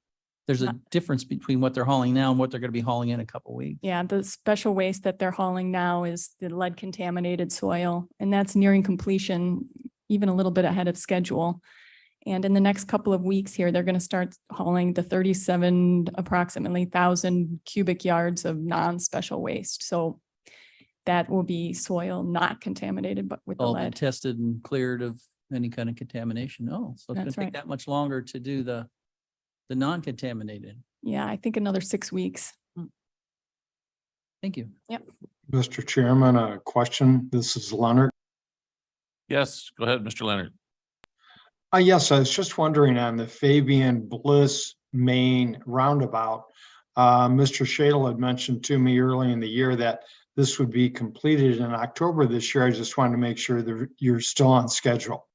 a difference between what they're hauling now and what they're going to be hauling in a couple weeks. Yeah, the special waste that they're hauling now is the lead contaminated soil, and that's nearing completion, even a little bit ahead of schedule. And in the next couple of weeks here, they're going to start hauling the 37 approximately 1,000 cubic yards of non-special waste. So that will be soil not contaminated, but with the All been lead. tested and cleared of any kind of contamination. Oh, so it's going That's to right. take that much longer to do the non-contaminated. Yeah, I think another 6 weeks. Thank you. Mr. Chairman, a question. This is Leonard. Yes, go ahead, Mr. Leonard. Yes, I was just wondering on the Fabian Bliss Main roundabout. Mr. Shadle had mentioned to me early in the year that this would be completed in October this year. I just wanted to make sure that you're still on schedule.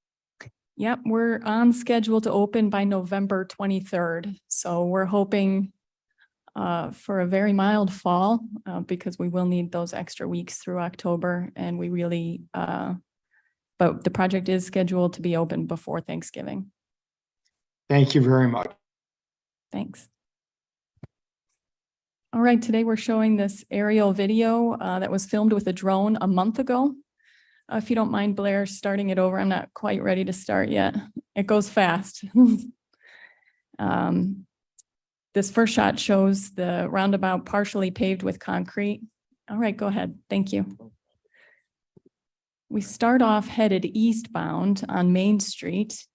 Yep, we're on schedule to open by November 23rd. So we're hoping for a very mild fall because we will need those extra weeks through October, and we really but the project is scheduled to be open before Thanksgiving. Thank you very much. Thanks. All right, today we're showing this aerial video that was filmed with a drone a month ago. If you don't mind, Blair, starting it over. I'm not quite ready to start yet. It goes fast. This first shot shows the roundabout partially paved with concrete. All right, go ahead. Thank you. We start off headed eastbound on Main Street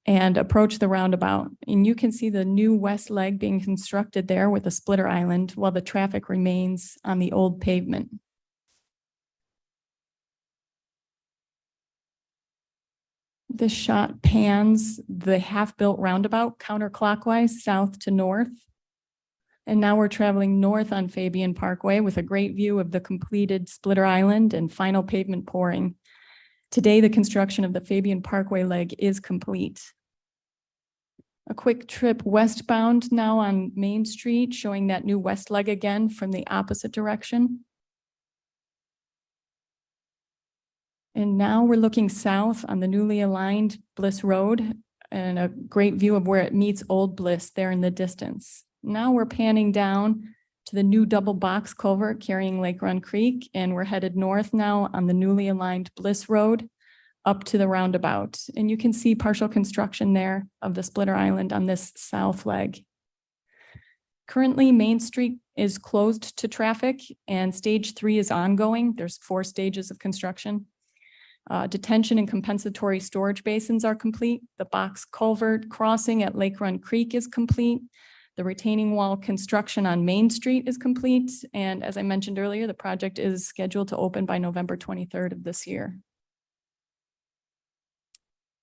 and approach the roundabout. And you can see the new west leg being constructed there with a splitter island while the traffic remains on the old pavement. This shot pans the half-built roundabout counterclockwise, south to north. And now we're traveling north on Fabian Parkway with a great view of the completed splitter island and final pavement pouring. Today, the construction of the Fabian Parkway leg is complete. A quick trip westbound now on Main Street, showing that new west leg again from the opposite direction. And now we're looking south on the newly aligned Bliss Road and a great view of where it meets Old Bliss there in the distance. Now we're panning down to the new double box culvert carrying Lake Run Creek, and we're headed north now on the newly aligned Bliss Road up to the roundabout. And you can see partial construction there of the splitter island on this south leg. Currently, Main Street is closed to traffic and stage 3 is ongoing. There's 4 stages of construction. Detention and compensatory storage basins are complete. The box culvert crossing at Lake Run Creek is complete. The retaining wall construction on Main Street is complete. And as I mentioned earlier, the project is scheduled to open by November 23rd of this year.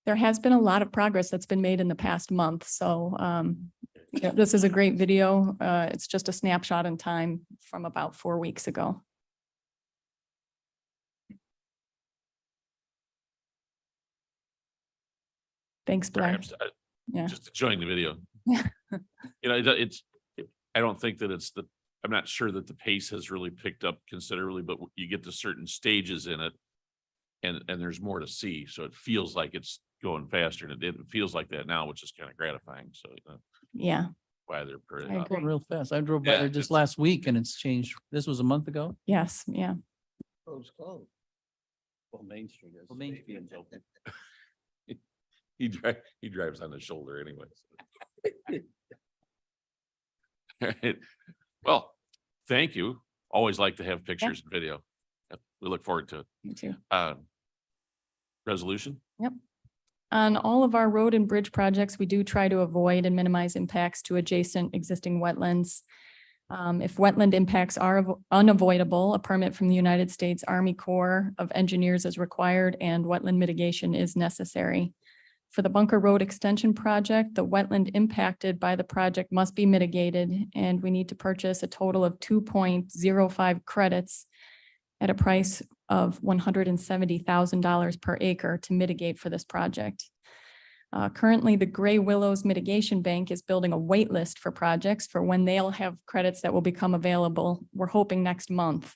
There has been a lot of progress that's been made in the past month. So yeah, this is a great video. It's just a snapshot in time from about 4 weeks ago. Thanks, Sorry, Blair. Yeah. Just enjoying the video. Yeah. You know, I don't think that I'm not sure that the pace has really picked up considerably, but you get to certain stages in it and there's more to see. So it feels like it's going faster and it feels like that now, which is kind of gratifying. So Yeah. why they're pretty. I agree. Going real fast. I drove by Yeah, there just it's- last week and it's changed. This was a month ago. Yes. Yeah. Close. Well, Main Street is. Well, Main Street Fabian's open. He drives on the shoulder anyway. All right. Well, thank you. Always like to have pictures and video. Yep, we look forward to it. Me too. Resolution? On all of our road and bridge projects, we do try to avoid and minimize impacts to adjacent existing wetlands. If wetland impacts are unavoidable, a permit from the United States Army Corps of Engineers is required and wetland mitigation is necessary. For the Bunker Road Extension Project, the wetland impacted by the project must be mitigated, and we need to purchase a total of 2.05 credits at a price of $170,000 per acre to mitigate for this project. Currently, the Gray Willows Mitigation Bank is building a wait list for projects for when they'll have credits that will become available. We're hoping next month.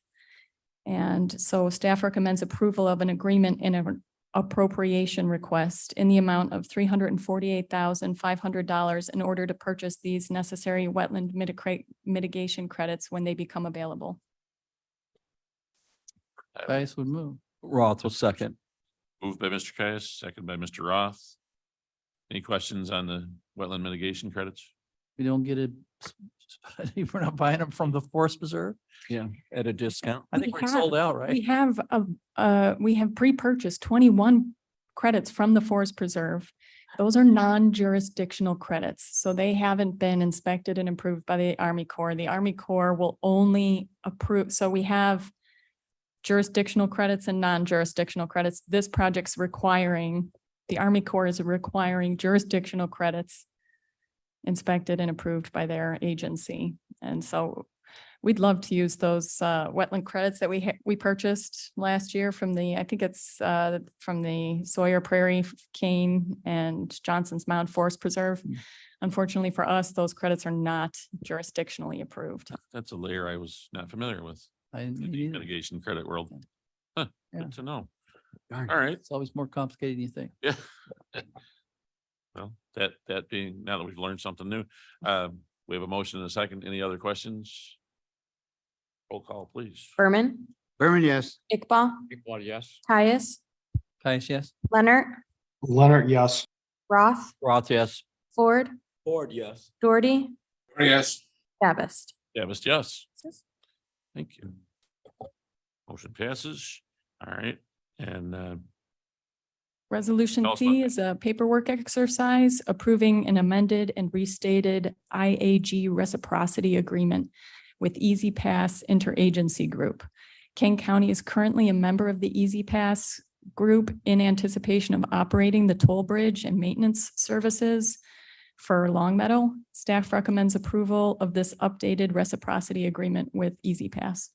And so staff recommends approval of an agreement in an appropriation request in the amount of $348,500 in order to purchase these necessary wetland mitigation credits when they become available. Guys would move. Roth will second. Moved by Mr. Caius, second by Mr. Roth. Any questions on the wetland mitigation credits? We don't get it. We're not buying them from the Forest Preserve. Yeah, at a discount. I think we're sold out, right? We have pre-purchased 21 credits from the Forest Preserve. Those are non-jurisdictional credits, so they haven't been inspected and approved by the Army Corps. The Army Corps will only approve, so we have jurisdictional credits and non-jurisdictional credits. This project's requiring, the Army Corps is requiring jurisdictional credits inspected and approved by their agency. And so we'd love to use those wetland credits that we purchased last year from the, I think it's from the Sawyer Prairie, Kane and Johnson's Mound Forest Preserve. Unfortunately for us, those credits are not jurisdictionally approved. That's a layer I was not familiar with. I The me neither. mitigation credit world. Huh, Yeah. good to know. Darn. All right. It's always more complicated than you think. Yeah. Well, that being, now that we've learned something new, we have a motion and a second. Any other questions? Roll call, please. Berman, Berman, yes. Iqbal, Yes. Caius, Caius, yes. Leonard, Leonard, yes. Roth, Roth, yes. Ford, Ford, yes. Doherty, Yes. Davis. Davis, yes. Thank you. Motion passes. All right, and Resolution Tell us about C that. is a paperwork exercise approving an amended and restated IAG reciprocity agreement with Easy Pass Interagency Group. Kane County is currently a member of the Easy Pass Group in anticipation of operating the toll bridge and maintenance services for Long Meadow. Staff recommends approval of this updated reciprocity agreement with Easy Pass.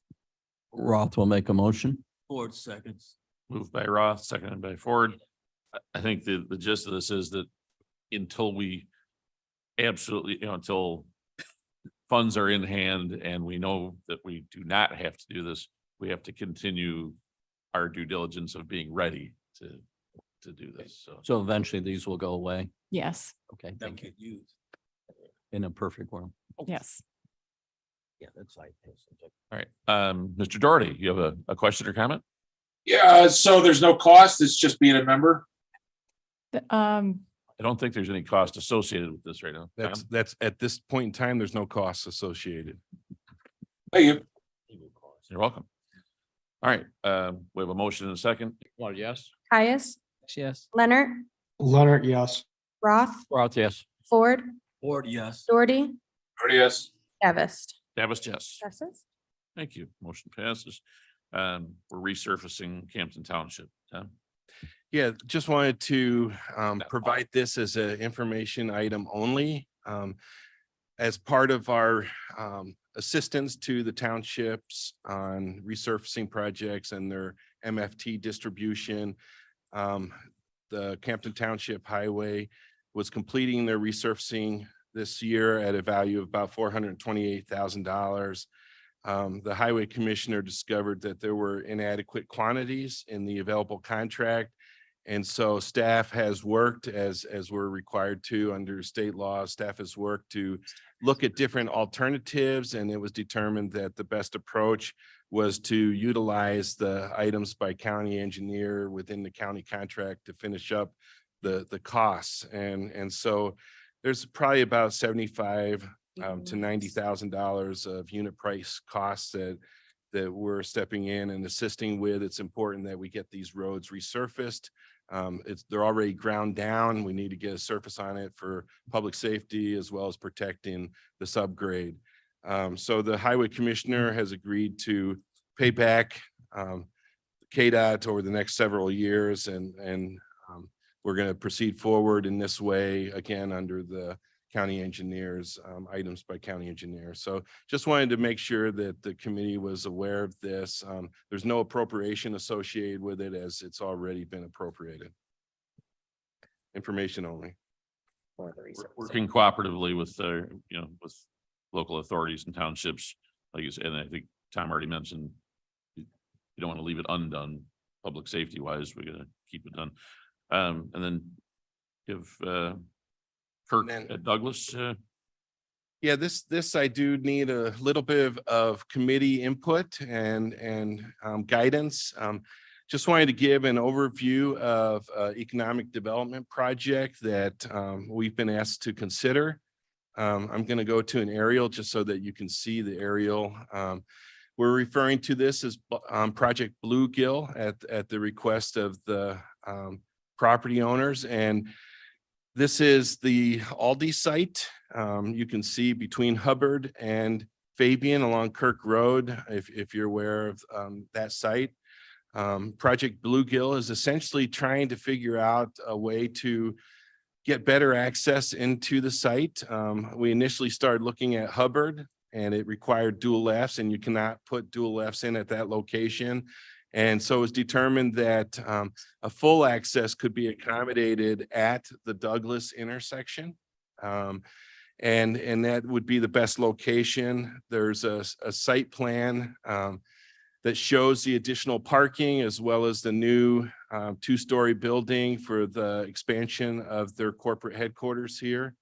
Roth will make a motion. Ford seconds. moved by Roth, seconded by Ford. I think the gist of this is that until we absolutely, until funds are in hand and we know that we do not have to do this, we have to continue our due diligence of being ready to do this. So, So eventually these will go away. Yes, Okay, thank you. In a perfect world. yes. Yeah, that's like. all right, Mr. Doherty, you have a question or comment? Yeah, so there's no cost, it's just being a member? I don't think there's any cost associated with this right now. That's at this point in time, there's no costs associated. Thank you. You're welcome. All right, we have a motion and a second. Well, yes. Caius, Yes. Leonard, Leonard, yes. Roth, Roth, yes. Ford, Ford, yes. Doherty, Yes. Davis. Davis, yes. Passes. Thank you. Motion passes. We're resurfacing Campton Township. Tom? Yeah, just wanted to provide this as an information item only. As part of our assistance to the townships on resurfacing projects and their MFT distribution. The Campton Township Highway was completing their resurfacing this year at a value of about $428,000. The highway commissioner discovered that there were inadequate quantities in the available contract. And so staff has worked as we're required to under state law, staff has worked to look at different alternatives. And it was determined that the best approach was to utilize the items by county engineer within the county contract to finish up the costs. And so there's probably about $75,000 to $90,000 of unit price costs that we're stepping in and assisting with. It's important that we get these roads resurfaced. They're already ground down. We need to get a surface on it for public safety as well as protecting the subgrade. So the highway commissioner has agreed to pay back KDOT over the next several years, and we're going to proceed forward in this way again under the county engineers, items by county engineer. So just wanted to make sure that the committee was aware of this. There's no appropriation associated with it as it's already been appropriated. Information only. Working cooperatively with with local authorities and townships, like you said, and I think Tom already mentioned, you don't want to leave it undone, public safety wise, we're gonna keep it done. And then give Kirk at Douglas. Yeah, this I do need a little bit of committee input and guidance. Just wanted to give an overview of economic development project that we've been asked to consider. I'm going to go to an aerial just so that you can see the aerial. We're referring to this as Project Bluegill at the request of the property owners. And this is the Aldi site. You can see between Hubbard and Fabian along Kirk Road, if you're aware of that site. Project Bluegill is essentially trying to figure out a way to get better access into the site. We initially started looking at Hubbard and it required dual lefts, and you cannot put dual lefts in at that location. And so it was determined that a full access could be accommodated at the Douglas intersection. And that would be the best location. There's a site plan that shows the additional parking as well as the new two-story building for the expansion of their corporate headquarters here.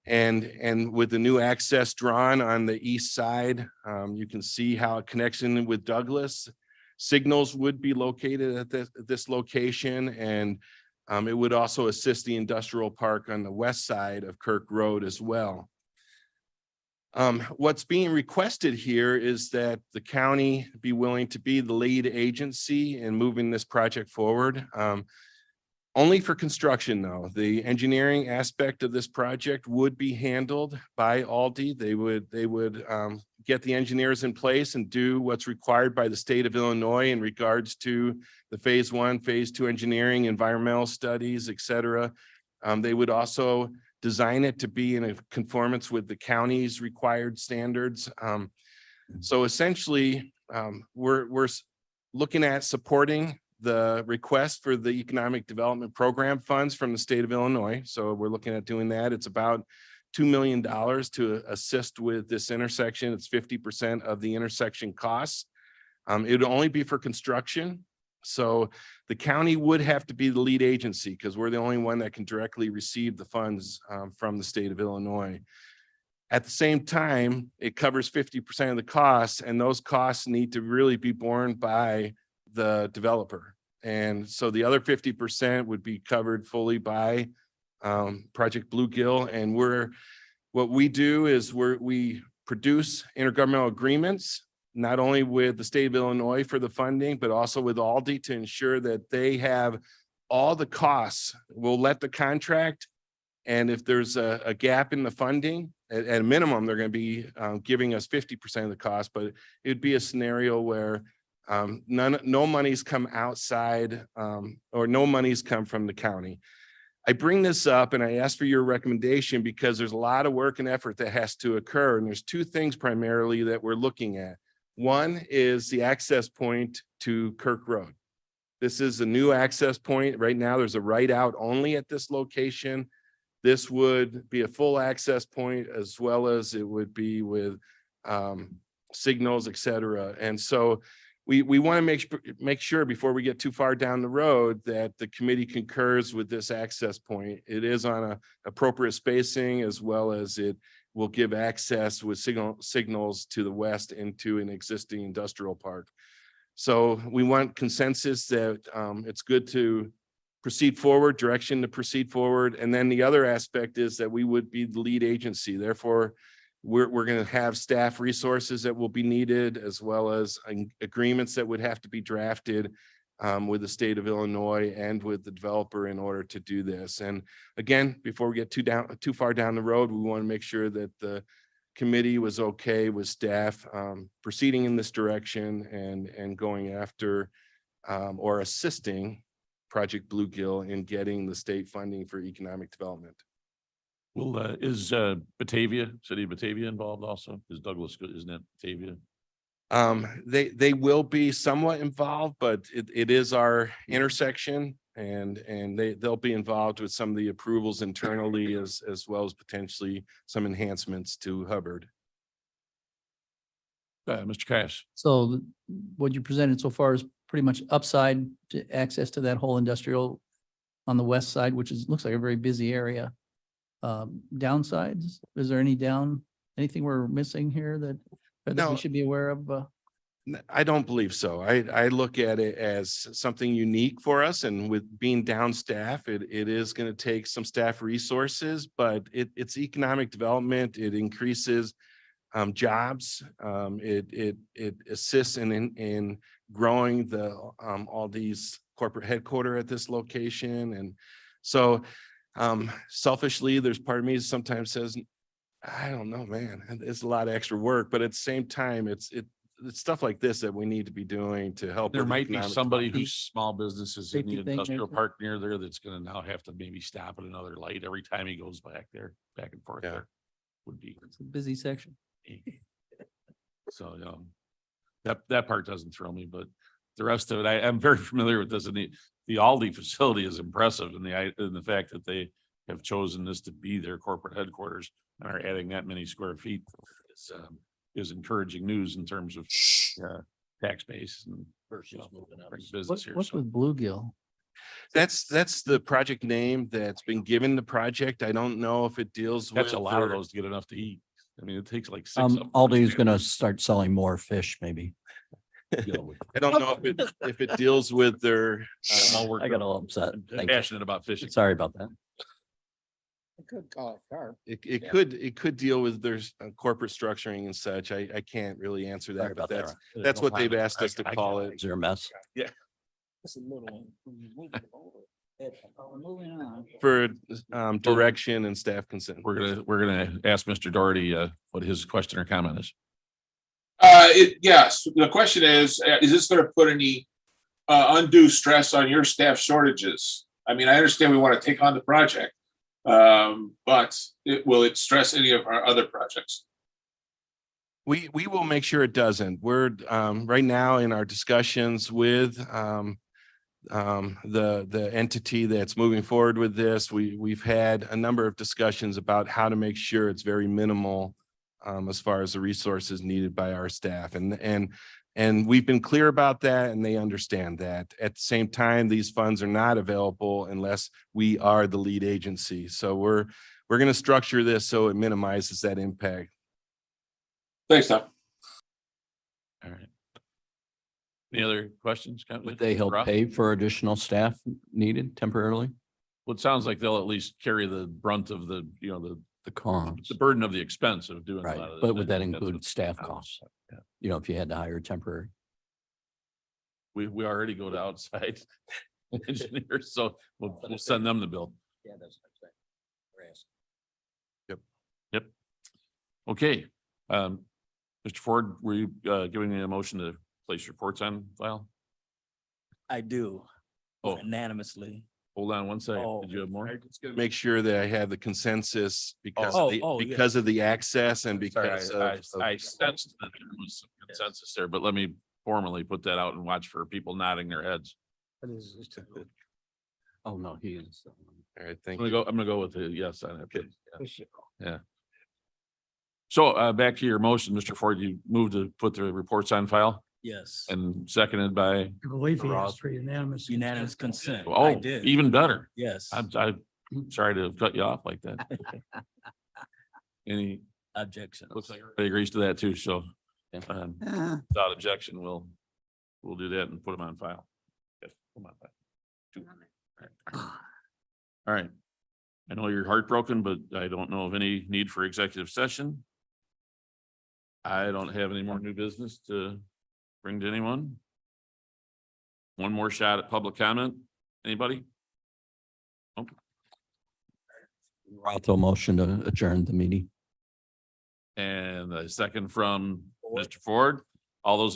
And with the new access drawn on the east side, you can see how a connection with Douglas signals would be located at this location, and It would also assist the industrial park on the west side of Kirk Road as well. What's being requested here is that the county be willing to be the lead agency in moving this project forward. Only for construction, though. The engineering aspect of this project would be handled by Aldi. They would get the engineers in place and do what's required by the state of Illinois in regards to the phase 1, phase 2 engineering, environmental studies, et cetera. They would also design it to be in a conformance with the county's required standards. So essentially, we're looking at supporting the request for the Economic Development Program funds from the state of Illinois. So we're looking at doing that. It's about $2 million to assist with this intersection. It's 50% of the intersection costs. It would only be for construction. So the county would have to be the lead agency because we're the only one that can directly receive the funds from the state of Illinois. At the same time, it covers 50% of the costs, and those costs need to really be borne by the developer. And so the other 50% would be covered fully by Project Bluegill. And what we do is we produce intergovernmental agreements, not only with the state of Illinois for the funding, but also with Aldi to ensure that they have all the costs. We'll let the contract, and if there's a gap in the funding, at a minimum, they're going to be giving us 50% of the cost, but it'd be a scenario where no monies come outside or no monies come from the county. I bring this up and I ask for your recommendation because there's a lot of work and effort that has to occur. And there's two things primarily that we're looking at. One is the access point to Kirk Road. This is a new access point. Right now, there's a right out only at this location. This would be a full access point as well as it would be with signals, et cetera. And so we want to make sure before we get too far down the road that the committee concurs with this access point. It is on a appropriate spacing as well as it will give access with signals to the west into an existing industrial park. So we want consensus that it's good to proceed forward, direction to proceed forward. And then the other aspect is that we would be the lead agency. Therefore, we're going to have staff resources that will be needed, as well as agreements that would have to be drafted with the state of Illinois and with the developer in order to do this. And again, before we get too far down the road, we want to make sure that the committee was okay with staff proceeding in this direction and going after or assisting Project Bluegill in getting the state funding for economic development. Well, is Batavia, City of Batavia involved also? Is Douglas, isn't it Batavia? They will be somewhat involved, but it is our intersection and they'll be involved with some of the approvals internally as well as potentially some enhancements to Hubbard. Mr. Cass. So what you presented so far is pretty much upside to access to that whole industrial on the west side, which looks like a very busy area. Downsides, is there anything we're missing here that No. we should be aware of? I don't believe so. I look at it as something unique for us, and with being down staff, it is going to take some staff resources, but it's economic development. It increases jobs. It assists in growing all these corporate headquarters at this location. And so selfishly, there's part of me that sometimes says, I don't know, man, it's a lot of extra work, but at the same time, it's stuff like this that we need to be doing to help. There with might be economic somebody development. whose small business is in Safety the thing, industrial maybe. park near there that's gonna now have to maybe stop at another light every time he goes back and forth Yeah. there. Would be. It's a busy section. So, that part doesn't thrill me, but the rest of it, I'm very familiar with this, and the Aldi facility is impressive, and the fact that they have chosen this to be their corporate headquarters and are adding that many square feet is encouraging news in terms of tax base and bring business here. What's So with Bluegill? That's the project name that's been given the project. I don't know if it deals with. That's a lot of their- those to get enough to eat. I mean, it takes like 6. Aldi is going to start selling more fish, maybe. I don't know if it deals with their, I'm all worked I got up. all upset. I'm Thank you. passionate about fishing. Sorry about that. it could deal with their corporate structuring and such. I can't really answer Sorry that, but about that. that's, Ron. that's no what they've comment. asked us to call it. Is there a mess? For direction and staff consent. We're gonna ask Mr. Doherty what his question or comment is. Yes, the question is this gonna put any undue stress on your staff shortages? I mean, I understand we want to take on the project, but will it stress any of our other projects? We will make sure it doesn't. We're right now in our discussions with the entity that's moving forward with this. We've had a number of discussions about how to make sure it's very minimal as far as the resources needed by our staff. And we've been clear about that, and they understand that. At the same time, these funds are not available unless we are the lead agency. So we're going to structure this so it minimizes that impact. Thanks, Tom. All right. Any other questions? Would they help Rob? pay for additional staff needed temporarily? Well, it sounds like they'll at least carry the brunt of the, The costs, the burden of the expense of doing a right? lot of this. But would that I think that's include what- staff costs? If you had to hire temporary? We already go to outside engineers, so we'll send them the bill. Yeah, that's what I'm saying. Yep. Okay. Mr. Ford, were you giving me a motion to place reports on file? I do. Oh. Unanimously. Hold on one second. Oh. Did you have more? Make sure that I have the consensus because Oh, of the, oh, yeah. because of the access and Sorry, because I sensed that there was some consensus there, but let me formally put that out and watch for people nodding their heads. Oh, no, he is. All right, thank you. I'm gonna go with the yes on it. please. Yeah. So back to your motion, Mr. Ford, you moved to put the reports on file Yes. and seconded by, I believe he Rob. asked for unanimous. Unanimous consent. I oh, did. even better. Yes. I'm sorry to have cut you off like that. Any, Objection. looks like everybody agrees to that too, so without objection, we'll do that and put them on file. Yes, put 'em on file. Two. All right. I know you're heartbroken, but I don't know of any need for executive session. I don't have any more new business to bring to anyone. One more shot at public comment. Anybody? Rato motion to adjourn the meeting. And a second from Mr. Ford. All those